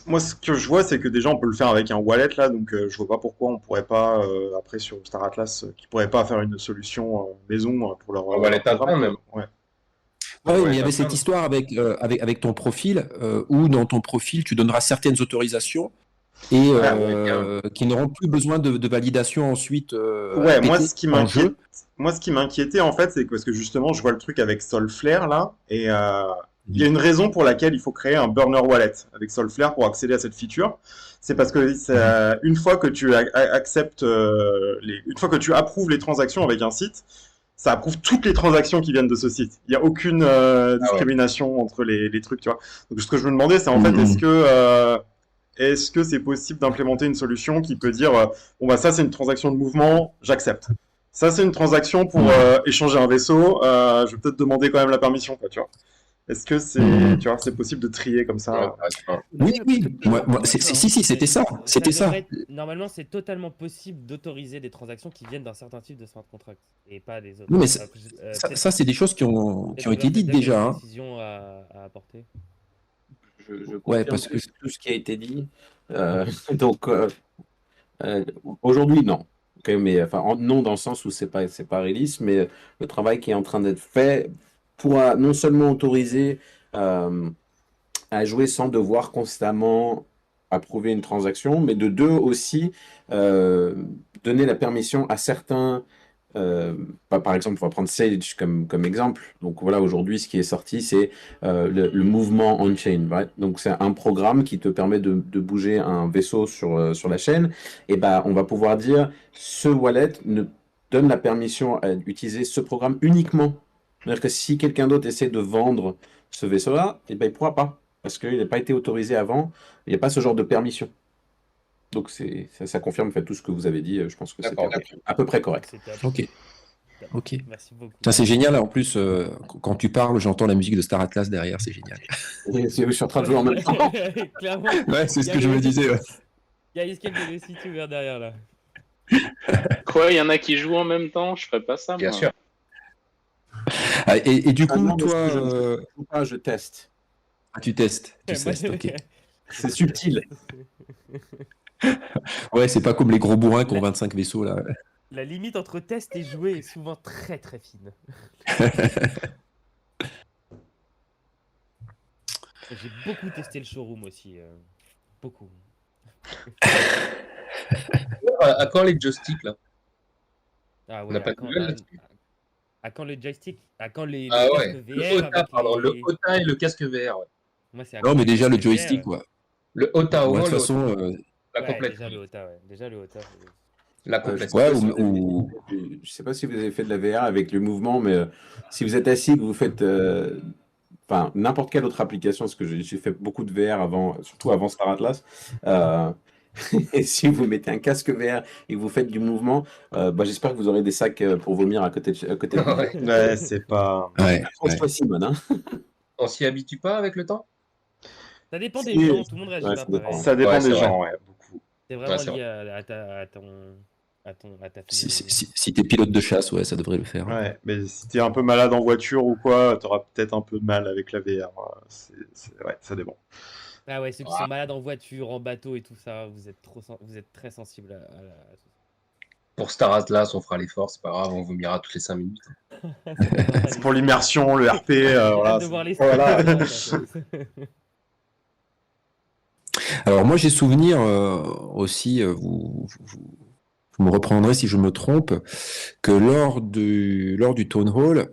moi, ce que je vois, c'est que déjà, on peut le faire avec un wallet, là, donc je vois pas pourquoi on pourrait pas, après, sur Star Atlas, qui pourrait pas faire une solution maison pour leur, On va les programme, t'attendre même. quoi. Ouais. Ouais, Ouais, mais il y avait t'as cette plein. histoire avec ton profil, où dans ton profil, tu donneras certaines autorisations et Ah, ouais, carrément. qui n'auront plus besoin de validation ensuite à Ouais, moi, répéter en jeu. ce qui m'inquiétait, en fait, c'est que, parce que justement, je vois le truc avec Solflare, là, et il y a une raison pour laquelle il faut créer un burner wallet avec Solflare pour accéder à cette feature. C'est parce que une fois que tu acceptes, une fois que tu approuves les transactions avec un site, ça approuve toutes les transactions qui viennent de ce site. Il n'y a aucune Ah ouais. discrimination entre les trucs, tu vois. Donc, ce que je me demandais, c'est en fait, est-ce que c'est possible d'implémenter une solution qui peut dire, bon, bah, ça, c'est une transaction de mouvement, j'accepte. Ça, c'est une transaction pour échanger un vaisseau, je vais peut-être demander quand même la permission, quoi, tu vois. Est-ce que tu vois, c'est possible de trier comme Ouais, ça? ouais. Oui, si, c'était ça. C'était ça. Normalement, c'est totalement possible d'autoriser des transactions qui viennent d'un certain type de smart contract et pas des autres. Non, mais peut-être- ça, c'est des choses qui ont peut-être été dites Overfed déjà. a une Hein. précision à apporter. Je Ouais, confirme parce que tout ce qui a été dit. Donc, aujourd'hui, non. Ok, mais enfin, non dans le sens où c'est pas release, mais le travail qui est en train d'être fait pourra non seulement autoriser à jouer sans devoir constamment approuver une transaction, mais de deux aussi donner la permission à certains. Par exemple, on va prendre Sage comme exemple. Donc voilà, aujourd'hui, ce qui est sorti, c'est le mouvement on-chain. Right? Donc c'est un programme qui te permet de bouger un vaisseau sur la chaîne. Et ben, on va pouvoir dire, ce wallet donne la permission à utiliser ce programme uniquement. C'est-à-dire que si quelqu'un d'autre essaie de vendre ce vaisseau-là, et ben, il ne pourra pas. Parce qu'il n'a pas été autorisé avant. Il n'y a pas ce genre de permission. Donc ça confirme en fait, tout ce que vous avez dit. Je pense que c'était à peu près correct. C'est top. Ok. Merci beaucoup. Ça, c'est génial. En plus, quand tu parles, j'entends la musique de Star Atlas derrière. C'est génial. Je suis en train de jouer en même temps. Clairement. Ouais, c'est ce que je me disais. Ouais. Il y a Escape de City ouvert derrière là. Quoi, il y en a qui jouent en même temps? Je ferais pas ça, Bien moi. sûr. Ah, et du coup, non, toi, je teste. tu testes. Tu Moi, testes, ok. C'est subtil. Ouais, c'est pas comme les gros bourrins qui ont 25 vaisseaux là. La limite entre test et jouer est souvent très très fine. J'ai beaucoup testé le showroom aussi. Beaucoup. À quand les joysticks là? Ah On ouais, n'a pas à de quand, nouvelles à- là-dessus? à quand le joystick? À quand les Ah casques ouais, le VR OTA, avec pardon, le les... OTA et le casque VR. Ouais. Moi, c'est à Non, quand mais les déjà le casques VR? joystick, quoi. Le OTA, au Moi, de moins toute le façon, La Ouais, complète. déjà le OTA, ouais. Déjà le OTA. La Je complète. sais pas si je sais pas si vous avez fait de la VR avec le mouvement, mais si vous êtes assis, que vous faites enfin n'importe quelle autre application, parce que j'ai fait beaucoup de VR avant, surtout avant Star Atlas. Et si vous mettez un casque VR et que vous faites du mouvement, j'espère que vous aurez des sacs pour vomir à côté de vous. Ouais. Ouais, c'est pas. Ouais, Franchement, ouais. pas Simone, hein. On s'y habitue pas avec le temps? Ça dépend des Si, gens, tout le monde réagit ouais, pas ça dépend. pareil. Ça dépend Ouais, des c'est vrai. gens, ouais, beaucoup. C'est vraiment c'est lié à ta Si, physionomie. si t'es pilote de chasse, ouais, ça devrait le faire. Ouais, mais si t'es un peu malade en voiture ou quoi, t'auras peut-être un peu de mal avec la VR. Ouais, ça dépend. Ah ouais, ceux qui sont malades en voiture, en bateau et tout ça, vous êtes très sensibles à Pour Star Atlas, on fera l'effort, c'est pas grave, on vomira toutes les 5 minutes. C'est pour l'immersion, le RP. J'ai voilà, hâte de voir les voilà. Alors moi j'ai souvenir aussi, vous me reprendrez si je me trompe, que lors du Town Hall,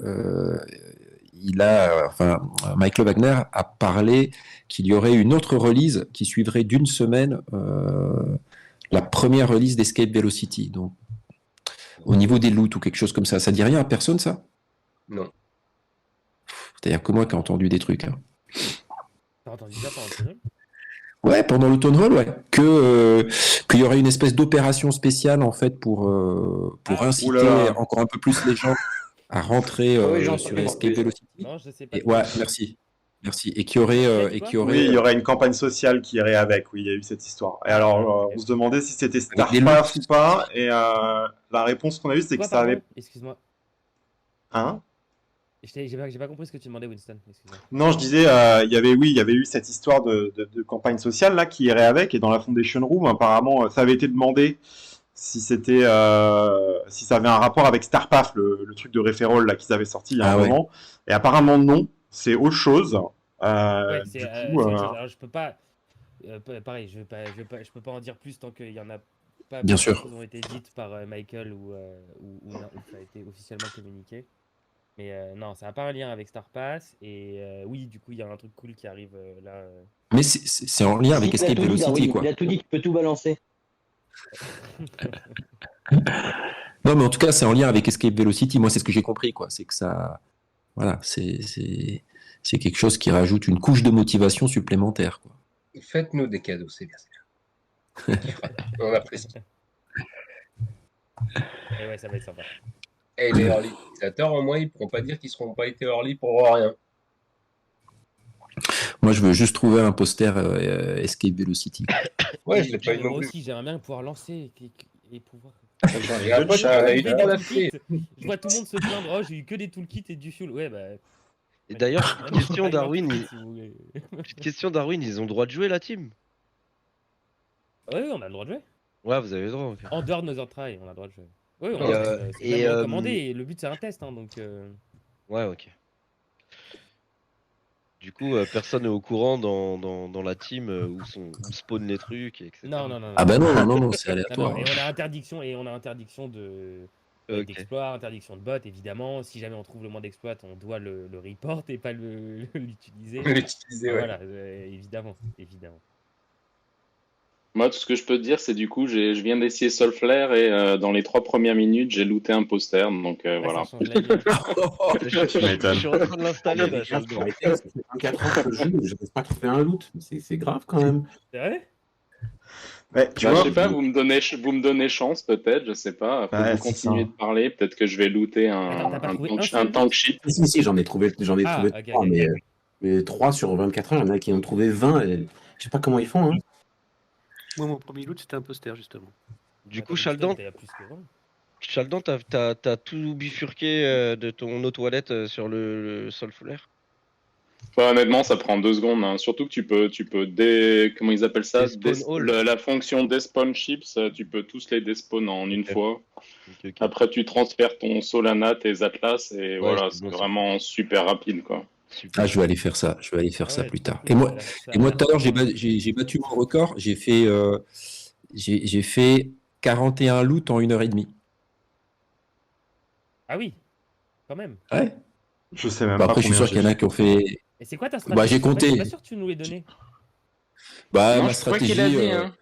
Michael Wagner a parlé qu'il y aurait une autre release qui suivrait d'une semaine la première release d'Escape Velocity. Donc au niveau des loots ou quelque chose comme ça, ça dit rien à personne ça? Non. C'est-à-dire que moi qui ai entendu des trucs. Hein. T'as entendu ça pendant le tunnel? Ouais, pendant le Town Hall, ouais. Qu'il y aurait une espèce d'opération spéciale en fait pour inciter oulala. encore un peu plus les gens à rentrer Oui, j'ai sur entendu. Escape Velocity. Non, je sais pas. Et, ouais, merci. Et qui aurait Oui, il y aurait une campagne sociale qui irait avec. Oui, il y a eu cette histoire. Et alors, on se demandait si c'était StarPath ou pas. Et la réponse qu'on a eue, c'est que Quoi, ça pardon avait. Excuse-moi. Hein? J'ai pas compris ce que tu demandais, Winston. Excuse-moi. Non, je disais, il y avait eu cette histoire de campagne sociale là qui irait avec. Et dans la Foundation Room, apparemment, ça avait été demandé si c'était, si ça avait un rapport avec StarPath, le truc de referral là qu'ils avaient sorti il y a un moment. Et apparemment non, c'est autre chose. Ouais, c'est du c'est coup, autre chose. Alors, je peux pas. Pareil, je peux pas en dire plus tant qu'il y en a pas Bien beaucoup sûr. de choses ont été dites par Michael ou ça a été officiellement communiqué. Mais non, ça n'a pas un lien avec StarPass. Et oui, du coup, il y a un truc cool qui arrive là. Mais c'est en lien avec Il a Escape tout dit, Velocity, Darwin, quoi. il a tout dit, tu peux tout balancer. Non, mais en tout cas, c'est en lien avec Escape Velocity. Moi, c'est ce que j'ai compris, quoi. C'est que ça, voilà, c'est quelque chose qui rajoute une couche de motivation supplémentaire, quoi. Faites-nous des cadeaux, c'est bien. On apprécie. Et ouais, ça va être sympa. Et les early utilisateurs, au moins, ils ne pourront pas dire qu'ils ne seront pas été early pour rien. Moi, je veux juste trouver un poster Escape Velocity. Ouais, je l'ai pas eu Moi non plus. aussi, j'aimerais bien pouvoir lancer et pouvoir. Et après, tu as eu trop la fée. Je vois tout le monde se plaindre. Oh, j'ai eu que des toolkits et du fuel. Ouais, bah. Et d'ailleurs, petite question, Darwin. Si vous voulez. Petite question, Darwin, ils ont le droit de jouer la team? Ouais, on a le droit de jouer. Ouais, vous avez le droit. Ok. En dehors de nos heures de travail, on a le droit de jouer. Oui, c'est et, même recommandé. Et le but, c'est un test. Hein, donc, Ouais, ok. Du coup, personne n'est au courant dans la team où spawnent les trucs, etc. Non. Ah bah non, c'est Non, aléatoire. et on a interdiction d'exploit, interdiction de bot, évidemment. Si jamais on trouve le moins d'exploits, on doit le report et pas l'utiliser. L'utiliser, ouais. Voilà, évidemment. Moi, tout ce que je peux te dire, c'est du coup, je viens d'essayer Solflare et dans les 3 premières minutes, j'ai looté un poster. Donc voilà. Ça change la vie. Je suis en train de l'installer là. Ça fait 4 ans que je joue, je ne sais pas trouver un loot. C'est grave quand même. C'est vrai? Ouais, tu Bah, vois, je sais pas, vous me donnez chance peut-être, je sais pas. Faut Ouais, que vous c'est continuez ça. de parler, peut-être que je vais looter Attends, t'as pas trouvé un un seul tank ship. Si, j'en ai trouvé Ah, 3, ok. mais 3 sur 24 heures, il y en a qui ont trouvé 20. Et je sais pas comment ils font. Hein. Moi, mon premier loot, c'était un poster, justement. Du coup, Attends, Chaldan, t'as plus que 20. Chaldan, t'as tout bifurqué de ton eau toilette sur le sol folaire? Bah, honnêtement, ça prend 2 secondes. Hein. Surtout que tu peux comment ils appellent ça? Despawn all. La fonction despawn chips, tu peux tous les despawn en une fois. Ok. Après, tu transfères ton Solana, tes Atlas, et voilà, c'est c'est bon, ça. vraiment super rapide, quoi. Super. Ah, je vais aller faire ça. Ça Ouais, plus tard. c'est Et moi, cool, ça. Et moi, tout à l'heure, j'ai battu mon record. J'ai fait 41 loots en 1h30. Ah oui, quand même. Ouais. je sais même Bah, pas après, je suis combien sûr qu'il y en a qui ont fait. Et c'est quoi ta stratégie? Bah, j'ai En fait, je suis compté. pas sûr que tu nous les donnais. Bah, Non, ma je crois stratégie. qu'il a dit, hein.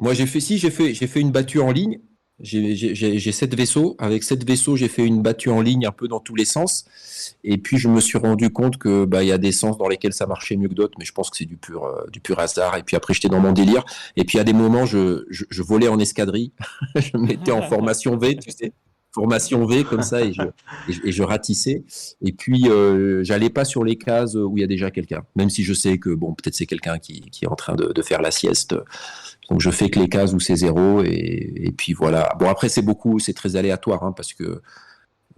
Moi, j'ai fait une battue en ligne. J'ai 7 vaisseaux. Avec 7 vaisseaux, j'ai fait une battue en ligne un peu dans tous les sens. Et puis, je me suis rendu compte que il y a des sens dans lesquels ça marchait mieux que d'autres, mais je pense que c'est du pur hasard. Et puis après, j'étais dans mon délire. Et puis, à des moments, je volais en escadrille. Je me mettais en formation V, tu sais. Formation V comme ça et je ratissais. Et puis, j'allais pas sur les cases où il y a déjà quelqu'un. Même si je sais que, bon, peut-être c'est quelqu'un qui est en train de faire la sieste. Donc, je fais que les cases où c'est 0 et puis voilà. Bon, après, c'est très aléatoire parce que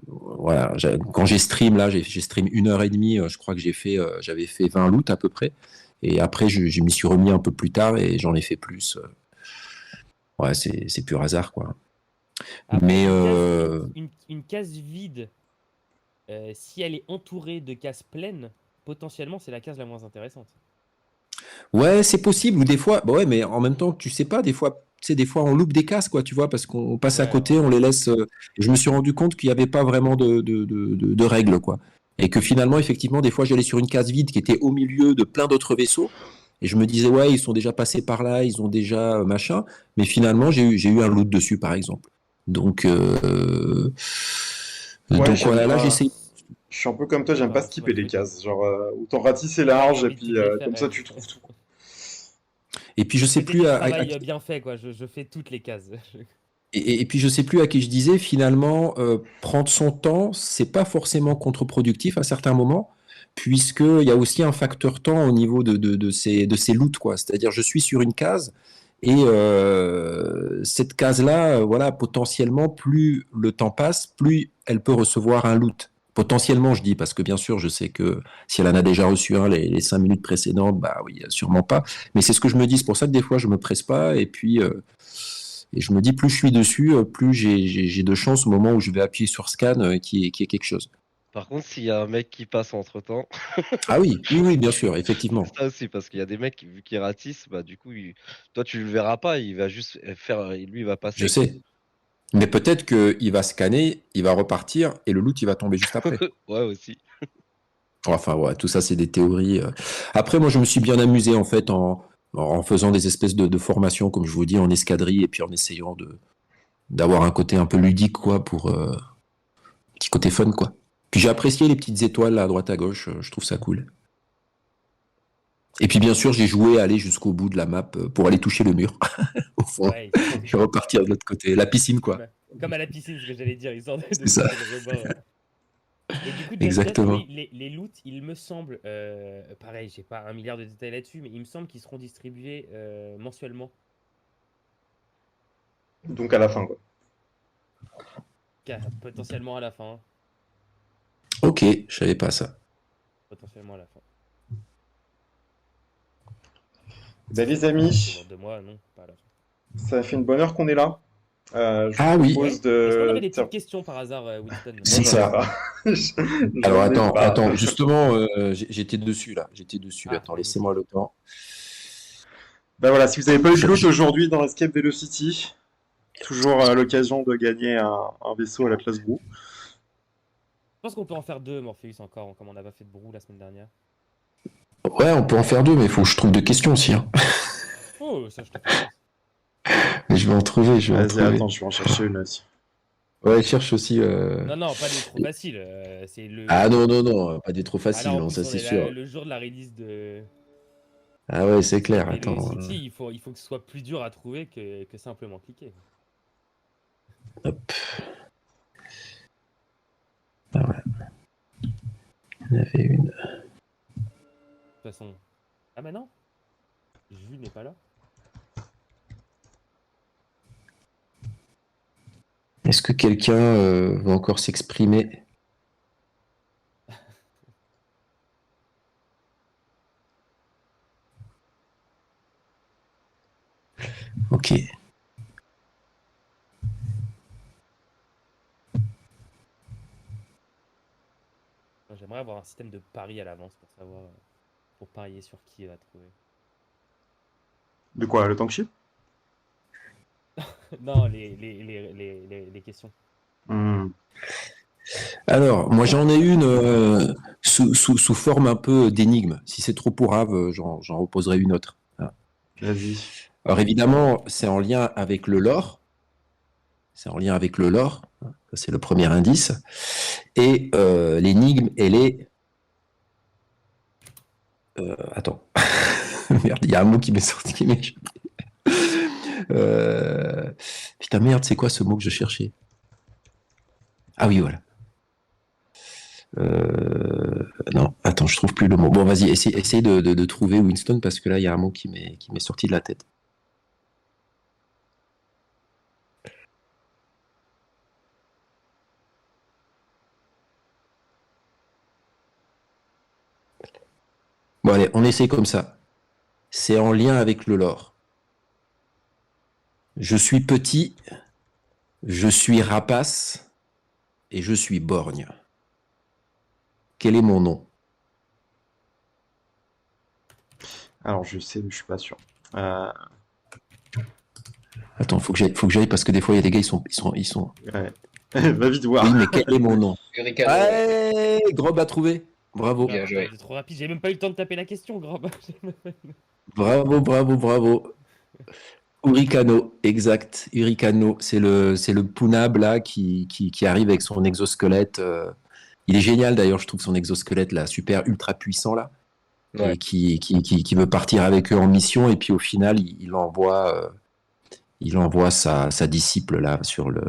voilà, quand j'ai stream, là, j'ai stream 1h30, je crois que j'avais fait 20 loots à peu près. Et après, je m'y suis remis un peu plus tard et j'en ai fait plus. Ouais, c'est pur hasard, quoi. Après, Mais une case vide, si elle est entourée de cases pleines, potentiellement, c'est la case la moins intéressante. ouais, c'est possible. Ou des fois, bah ouais, mais en même temps, tu sais pas, des fois, tu sais, des fois, on loupe des cases, quoi, tu vois, parce qu'on passe à Ouais, côté, on les laisse. Je me suis rendu compte qu'il n'y avait pas vraiment de règles, quoi. Et que finalement, effectivement, des fois, j'allais sur une case vide qui était au milieu de plein d'autres vaisseaux. Et je me disais, ouais, ils sont déjà passés par là, ils ont déjà machin. Mais finalement, j'ai eu un loot dessus, par exemple. Donc, Ouais, voilà, là, pas. j'essaie. Je suis un peu comme toi, j'aime Ouais, pas c'est skipper votre les truc. cases. Genre, autant ratisser J'ai large et envie de puis toutes les faire. comme ça tu trouves tout. Et puis, je sais C'était plus du à travail bien fait, quoi. Je fais toutes les cases. Et puis je sais plus à qui je disais, finalement, prendre son temps, c'est pas forcément contre-productif à certains moments, puisqu'il y a aussi un facteur temps au niveau de ces loots, quoi. C'est-à-dire, je suis sur une case, et cette case-là, voilà, potentiellement, plus le temps passe, plus elle peut recevoir un loot. Potentiellement, je dis, parce que bien sûr, je sais que si elle en a déjà reçu un les 5 minutes précédentes, bah oui, sûrement pas. Mais c'est ce que je me dis, c'est pour ça que des fois, je me presse pas, et puis. Et je me dis, plus je suis dessus, plus j'ai de chance au moment où je vais appuyer sur scan qu'il y ait quelque chose. Par contre, s'il y a un mec qui passe entre-temps, Ah oui, oui, bien sûr, effectivement. ça aussi, parce qu'il y a des mecs, vu qu'ils ratissent, bah du coup, toi, tu le verras pas, il va juste faire, lui, il va Je passer, quoi. sais. Mais peut-être qu'il va scanner, il va repartir et le loot, il va tomber juste après. Ouais, aussi. Enfin, ouais, tout ça, c'est des théories. Après, moi, je me suis bien amusé, en fait, en faisant des espèces de formations, comme je vous dis, en escadrille et puis en essayant d'avoir un côté un peu ludique, quoi, pour petit côté fun, quoi. Puis j'ai apprécié les petites étoiles là, à droite à gauche, je trouve ça cool. Et puis bien sûr, j'ai joué à aller jusqu'au bout de la map pour aller toucher le mur, au fond, Ouais, et repartir de l'autre côté. La piscine, quoi. comme à la piscine, ce que j'allais dire, histoire de C'est ça. toucher le rebord. Et du coup, Exactement. les loots, il me semble, pareil, j'ai pas un milliard de détails là-dessus, mais il me semble qu'ils seront distribués mensuellement. Donc à la fin, quoi. Potentiellement à la fin. Ok, je savais pas ça. Potentiellement à la fin. Ben, les amis, Dans 2 mois, non, pas à la fin. ça fait une bonne heure qu'on est là. Je Ah vous oui. propose Est-ce qu'on de. avait des Tiens, petites questions par hasard, Winston? C'est j'en ai ça. pas. Alors J'en ai pas. attends, justement, j'étais dessus là. Ah, Attends, laissez-moi le temps. Ben voilà, si vous n'avez pas eu de loot aujourd'hui dans Escape Velocity, toujours l'occasion de gagner un vaisseau à la classe Brou. Je pense qu'on peut en faire 2, Morpheus, encore, comme on n'a pas fait de brou la semaine dernière. Ouais, on peut en faire 2, mais il faut que je trouve des questions aussi. Hein. Oh, ça, je te fais. Mais je vais en trouver, Vas-y, attends, je vais en chercher une aussi. Ouais, je cherche aussi. Non, pas des trop faciles. C'est le... Ah non, pas des trop Ah faciles, là, en non, plus, ça on c'est est sûr. le jour de la release de Ah ouais, c'est clair, attends. Velocity. Il faut que ce soit plus dur à trouver que simplement cliquer. Hop. Ah ouais. Il y en avait une. De toute façon... Ah bah non, Jules n'est pas là. Est-ce que quelqu'un va encore s'exprimer? Ok. J'aimerais avoir un système de pari à l'avance pour savoir, pour parier sur qui va trouver. De quoi, le tank ship? Non, les questions. Alors, moi j'en ai une sous forme un peu d'énigme. Si c'est trop pourrave, j'en reposerai une autre. Ah. Vas-y. Alors évidemment, c'est en lien avec le lore. C'est en lien avec le lore. Ça, c'est le premier indice. Et l'énigme, elle est... attends. Merde, il y a un mot qui m'est sorti. Putain, merde, c'est quoi ce mot que je cherchais? Ah oui, voilà. Non, attends, je trouve plus le mot. Bon, vas-y, essaye de trouver Winston, parce que là, il y a un mot qui m'est sorti de la tête. Bon, allez, on essaie comme ça. C'est en lien avec le lore. Je suis petit, je suis rapace et je suis borgne. Quel est mon nom? Alors, je sais, mais je suis pas sûr. Attends, faut que j'aille parce que des fois, il y a des gars, ils sont... Ouais. Va vite voir. Oui, mais quel est mon nom? Hurricane. Ouais, Grob a trouvé. Bravo. Bien joué. C'est trop rapide, j'ai même pas eu le temps de taper la question, Grob. Bravo. Hurricano, exact. Hurricano, c'est le Punab là qui arrive avec son exosquelette. Il est génial d'ailleurs, je trouve son exosquelette là, super ultra puissant là, Ouais. et qui veut partir avec eux en mission et puis au final il envoie sa disciple là sur le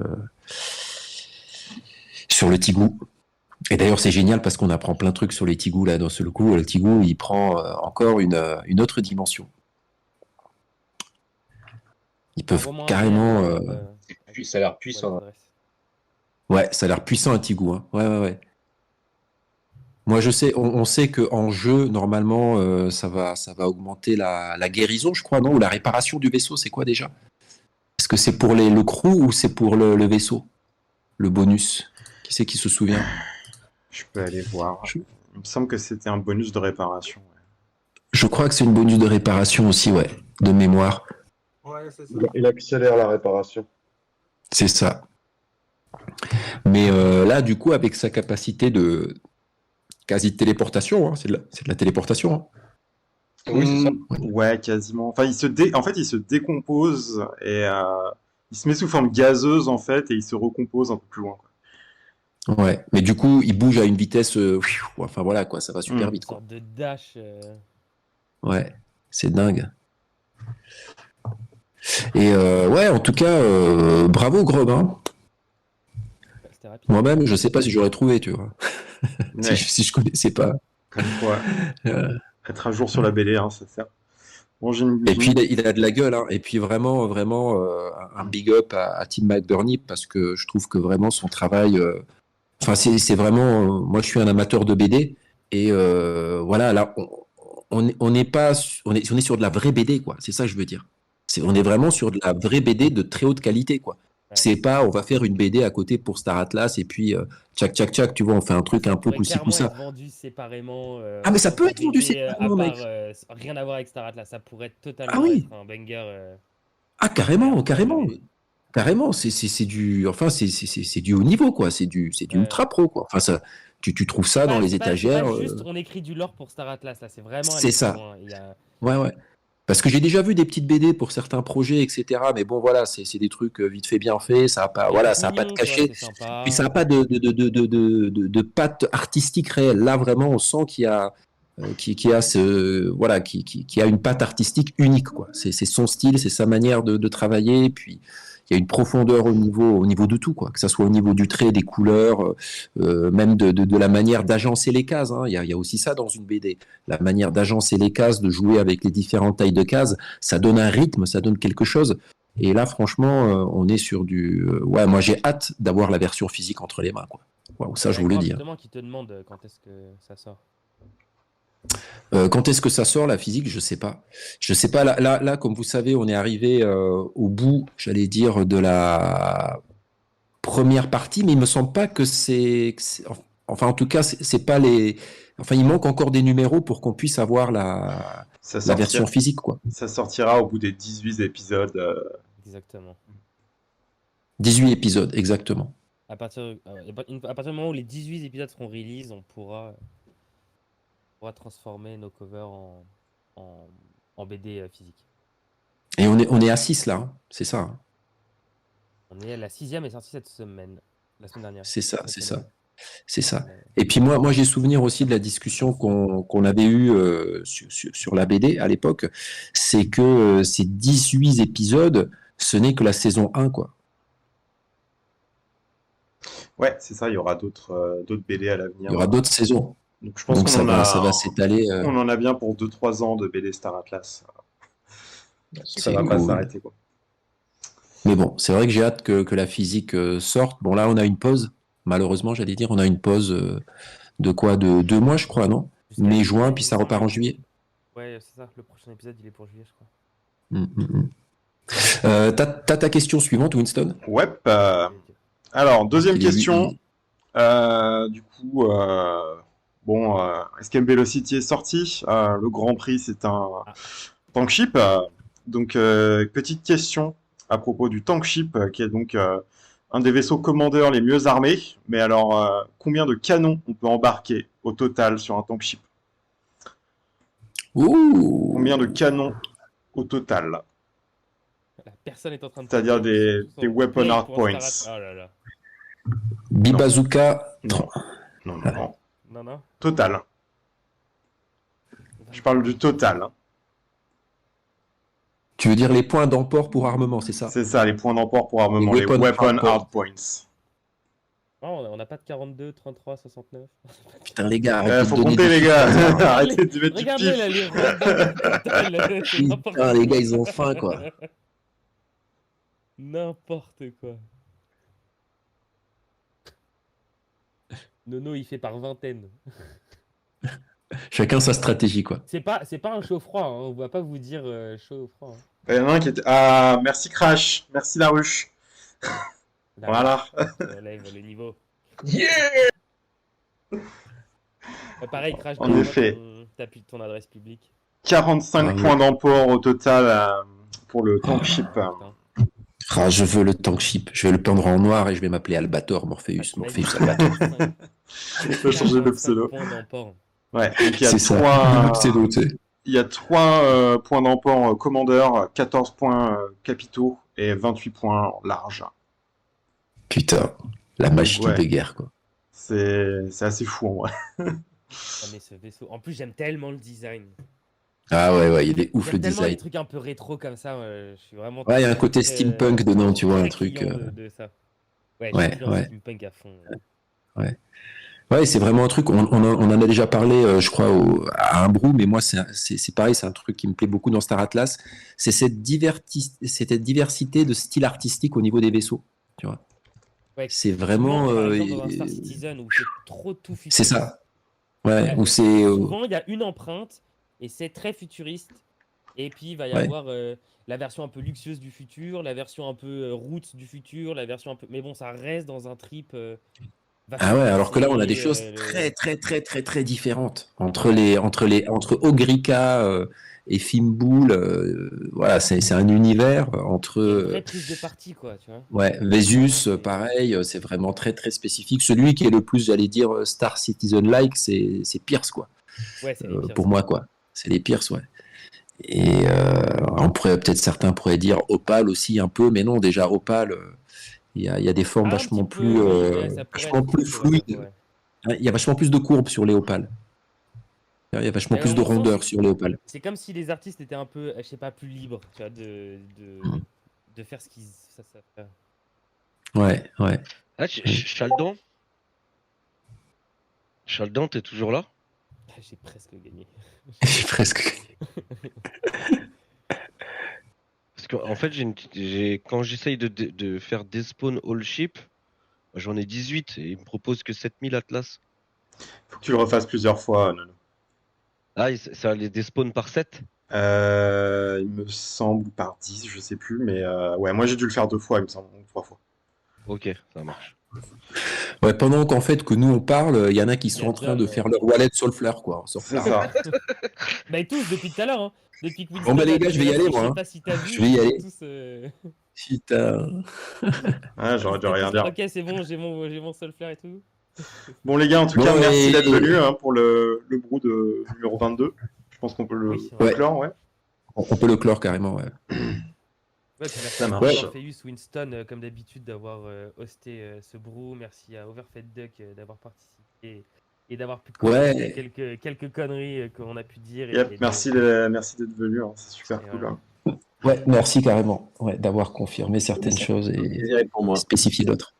Tigou. Et d'ailleurs c'est génial parce qu'on apprend plein de trucs sur les Tigous là. Dans ce coup, le Tigou il prend encore une autre dimension. Ils peuvent Envoie-moi un carrément. lien, Puis ça a l'air puissant. Ouais, ça a l'air puissant un Tigou. Hein. Ouais. Moi, je sais, on sait qu'en jeu, normalement, ça va augmenter la guérison, je crois, non? Ou la réparation du vaisseau, c'est quoi déjà? Est-ce que c'est pour le crew ou c'est pour le vaisseau? Le bonus? Qui c'est qui se souvient? Je peux aller voir. Il me semble que c'était un bonus de réparation. Ouais. Je crois que c'est une bonus de réparation aussi, ouais, de mémoire. Ouais, c'est ça. Il accélère la réparation. C'est ça. Mais là, du coup, avec sa capacité de quasi téléportation, hein, c'est de la téléportation. Hein. Oui, c'est ça. Ouais, quasiment. Enfin, il se décompose et il se met sous forme gazeuse en fait et il se recompose un peu plus loin. Quoi. Ouais, mais du coup, il bouge à une vitesse. Enfin voilà, quoi, ça va super vite. Une sorte de dash. Ouais, c'est dingue. Et ouais, en tout cas, bravo Grob. Hein. Moi-même, je sais pas si j'aurais trouvé, tu vois. Ouais. si je connaissais pas. Comme quoi, être un jour sur la BD, hein, ça sert. Bon, Et puis il a de la gueule, hein. Et puis vraiment un big up à Tim McBurney parce que je trouve que vraiment son travail. Enfin, c'est vraiment. Moi, je suis un amateur de BD et voilà, là, on est sur de la vraie BD, quoi. C'est ça que je veux dire. On est vraiment sur de la vraie BD de très haute qualité, quoi. Ouais. C'est pas, on va faire une BD à côté pour Star Atlas et puis tchac, tu vois, on fait un truc un peu coup-ci, coup-ça. Être vendu séparément. Ah, mais ça peut être vendu séparément, mec. Rien à voir avec Star Atlas, ça pourrait totalement être un banger. Ah, carrément. C'est du, enfin, c'est du haut niveau, quoi. C'est du ultra pro, quoi. Enfin, ça, tu trouves ça dans les étagères. C'est pas juste, on écrit du lore pour Star Atlas, là, c'est vraiment. C'est ça. Ouais. Parce que j'ai déjà vu des petites BD pour certains projets, etc. Mais bon, voilà, c'est des trucs vite fait, bien fait. Ça n'a pas, ça a pas de cachet. Puis ça n'a pas de patte artistique réelle. Là, vraiment, on sent qu'il y a, qui a une patte artistique unique, quoi. C'est son style, c'est sa manière de travailler. Puis il y a une profondeur au niveau de tout, quoi. Que ça soit au niveau du trait, des couleurs, même de la manière d'agencer les cases. Hein. Il y a aussi ça dans une BD. La manière d'agencer les cases, de jouer avec les différentes tailles de cases, ça donne un rythme, ça donne quelque chose. Et là, franchement, on est sur du... ouais, moi, j'ai hâte d'avoir la version physique entre les mains, quoi. Wow, ça, je vous le dis. Justement, qui te demande quand est-ce que ça sort. Quand est-ce que ça sort, la physique? Je sais pas. Là, comme vous savez, on est arrivé au bout, j'allais dire, de la première partie, mais il me semble pas que c'est... Enfin, en tout cas, c'est pas les... Enfin, il manque encore des numéros pour qu'on puisse avoir la version physique, quoi. Ça sortira au bout des 18 épisodes. Exactement. 18 épisodes, exactement. À partir du moment où les 18 épisodes seront release, on pourra transformer nos covers en BD physique. Et on est à 6 là, hein. C'est ça, hein. On est à la 6e est sortie cette semaine, la semaine dernière. C'est ça, Cette c'est semaine. ça. C'est ça. Et puis moi j'ai souvenir aussi de la discussion qu'on avait eue sur la BD à l'époque, c'est que ces 18 épisodes, ce n'est que la saison 1, quoi. Ouais, c'est ça, il y aura d'autres BD à l'avenir. Il y aura d'autres saisons. Donc je pense Donc qu'on ça va s'étaler. on en a bien pour 2-3 ans de BD Star Atlas. Ça C'est va pas cool. s'arrêter, quoi. Mais bon, c'est vrai que j'ai hâte que la physique sorte. Bon, là, on a une pause. Malheureusement, j'allais dire, on a une pause de quoi? De 2 mois, je crois, non? Jusqu'à Mai, juillet, juin, il puis me ça repart en semble. juillet. Ouais, c'est ça. Le prochain épisode, il est pour juillet, je crois. T'as ta question suivante, Winston? Ouais. Alors, deuxième Il est- question. Du coup, Escape Velocity est sorti. Le Grand Prix, c'est un tank ship. Donc, petite question à propos du tank ship, qui est donc un des vaisseaux commandeurs les mieux armés. Mais alors, combien de canons on peut embarquer au total sur un tank ship? Ouh. Combien de canons au total? Personne est en train de. C'est-à-dire taper, des tous en weapon play hard pour points. Star At- Oh là là. Bibazooka. Non. Non. Non. Total. Je parle du total. Tu veux dire les points d'emport pour armement, c'est ça? C'est ça, les points d'emport pour armement, les weapon hard points. Non, on n'a pas de 42, 33, 69. Putain, les gars, arrêtez Faut de donner compter, des les gars. chiffres. Arrêtez de mettre du Regardez pif. là, les random. C'est n'importe Putain, les quoi. gars, ils ont faim, quoi. N'importe quoi. Nono, il fait par vingtaine. Chacun sa stratégie, quoi. C'est pas un chaud froid, hein. On va pas vous dire chaud ou froid, hein. Il y en a un qui était... Ah, merci Crash, merci la ruche. Là, Voilà. on lève le niveau. Yeah. Pareil, Crash, En donne-moi effet. ton adresse publique. 45 points d'emport au total pour le tank ship. Ah, je veux le tank ship. Je vais le peindre en noir et je vais m'appeler Albator, Morpheus. Morpheus, Albator. Il faut changer le pseudo. Ouais, donc il y a C'est ça. 3... Le pseudo, tu sais. Il y a 3 points d'emport commandeur, 14 points capitaux et 28 points large. Putain, la magie Ouais. de guerre, quoi. C'est assez fou en vrai. Ah, mais ce vaisseau. En plus, j'aime tellement le design. Ah ouais, il est ouf J'aime le tellement les design. trucs un peu rétro comme ça. Je suis vraiment. Ouais, il y a un côté très, steampunk dedans, tu vois, un très truc. client de ça. Ouais, je Ouais, suis client ouais. steampunk à fond. Ouais. Ouais, c'est vraiment un truc, on en a déjà parlé, je crois, à un brou, mais moi, c'est pareil, c'est un truc qui me plaît beaucoup dans Star Atlas. C'est cette diversité de style artistique au niveau des vaisseaux, tu vois. Ouais, C'est vraiment... souvent, par exemple, dans un Star Citizen où c'est trop tout futuriste. c'est ça. Ouais, où c'est... Souvent, il y a une empreinte et c'est très futuriste. Et puis, il va y Ouais. avoir la version un peu luxueuse du futur, la version un peu roots du futur, la version un peu... Mais bon, ça reste dans un trip... Ah ouais, alors que là, on a des choses très différentes entre Ogrika et Fimbul. Voilà, c'est un univers Une vraie entre... prise de parti, quoi, tu vois. Ouais, Vesus, pareil, c'est vraiment très spécifique. Celui qui est le plus, j'allais dire, Star Citizen-like, c'est Pierce, quoi. Ouais, c'est les Pierce. Pour moi, quoi. C'est les Pierce, ouais. Et certains pourraient dire Opal aussi un peu, mais non, déjà Opal, il y a des formes Ah, un vachement petit peu, ouais, ça pourrait vachement être plus ça pourrait être, fluides. ouais. Il y a vachement plus de courbes sur les Opal. Il y a vachement Mais plus de on sent rondeur que sur les Opal. C'est comme si les artistes étaient un peu, je sais pas, plus libres, tu vois, de faire ce qu'ils savent faire. Ouais. Ah, Chaldan, t'es toujours là? Ah, j'ai presque gagné. J'ai presque. Parce qu'en fait, quand j'essaye de faire despawn all ship, j'en ai 18 et il me propose que 7000 Atlas. Faut que tu le refasses plusieurs fois, Nono. Ah, ça les despawn par 7? Il me semble par 10, je sais plus, mais ouais, moi j'ai dû le faire 2 fois, il me semble, ou 3 fois. Ok, ça marche. Ouais, pendant qu'en fait que nous on parle, il y en a qui Il y sont a en train déjà, de faire leur wallet Soulflare, quoi. C'est ça. Bah, tous depuis tout à l'heure, hein. Depuis que Bon, bah, les gars, je vais y aller, moi, Je sais hein. pas si t'as vu. Je vais y ils sont aller. tous, Putain. Ah, j'aurais dû rien dire. Ok, c'est bon, j'ai mon seul flair et tout. Bon les gars, en tout Bon, cas, merci et- d'être venus pour le brou de numéro 22. Je pense qu'on peut le Oui, c'est vrai. clore, ouais. On peut le clore carrément, ouais. Ouais, puis merci Ça à marche. Orpheus Winston, comme d'habitude, d'avoir hosté ce brew. Merci à Overfed Duck d'avoir participé et d'avoir pu corriger quelques conneries qu'on a pu dire. Yep, merci d'être venu, hein, c'est super Et cool. voilà. Hein. Ouais, merci carrément d'avoir confirmé certaines choses et pour moi. spécifié d'autres.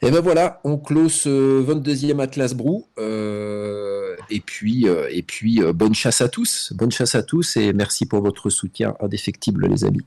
Et ben voilà, on close ce 22e Atlas Brew. Et puis, bonne chasse à tous. Bonne chasse à tous et merci pour votre soutien indéfectible, les amis.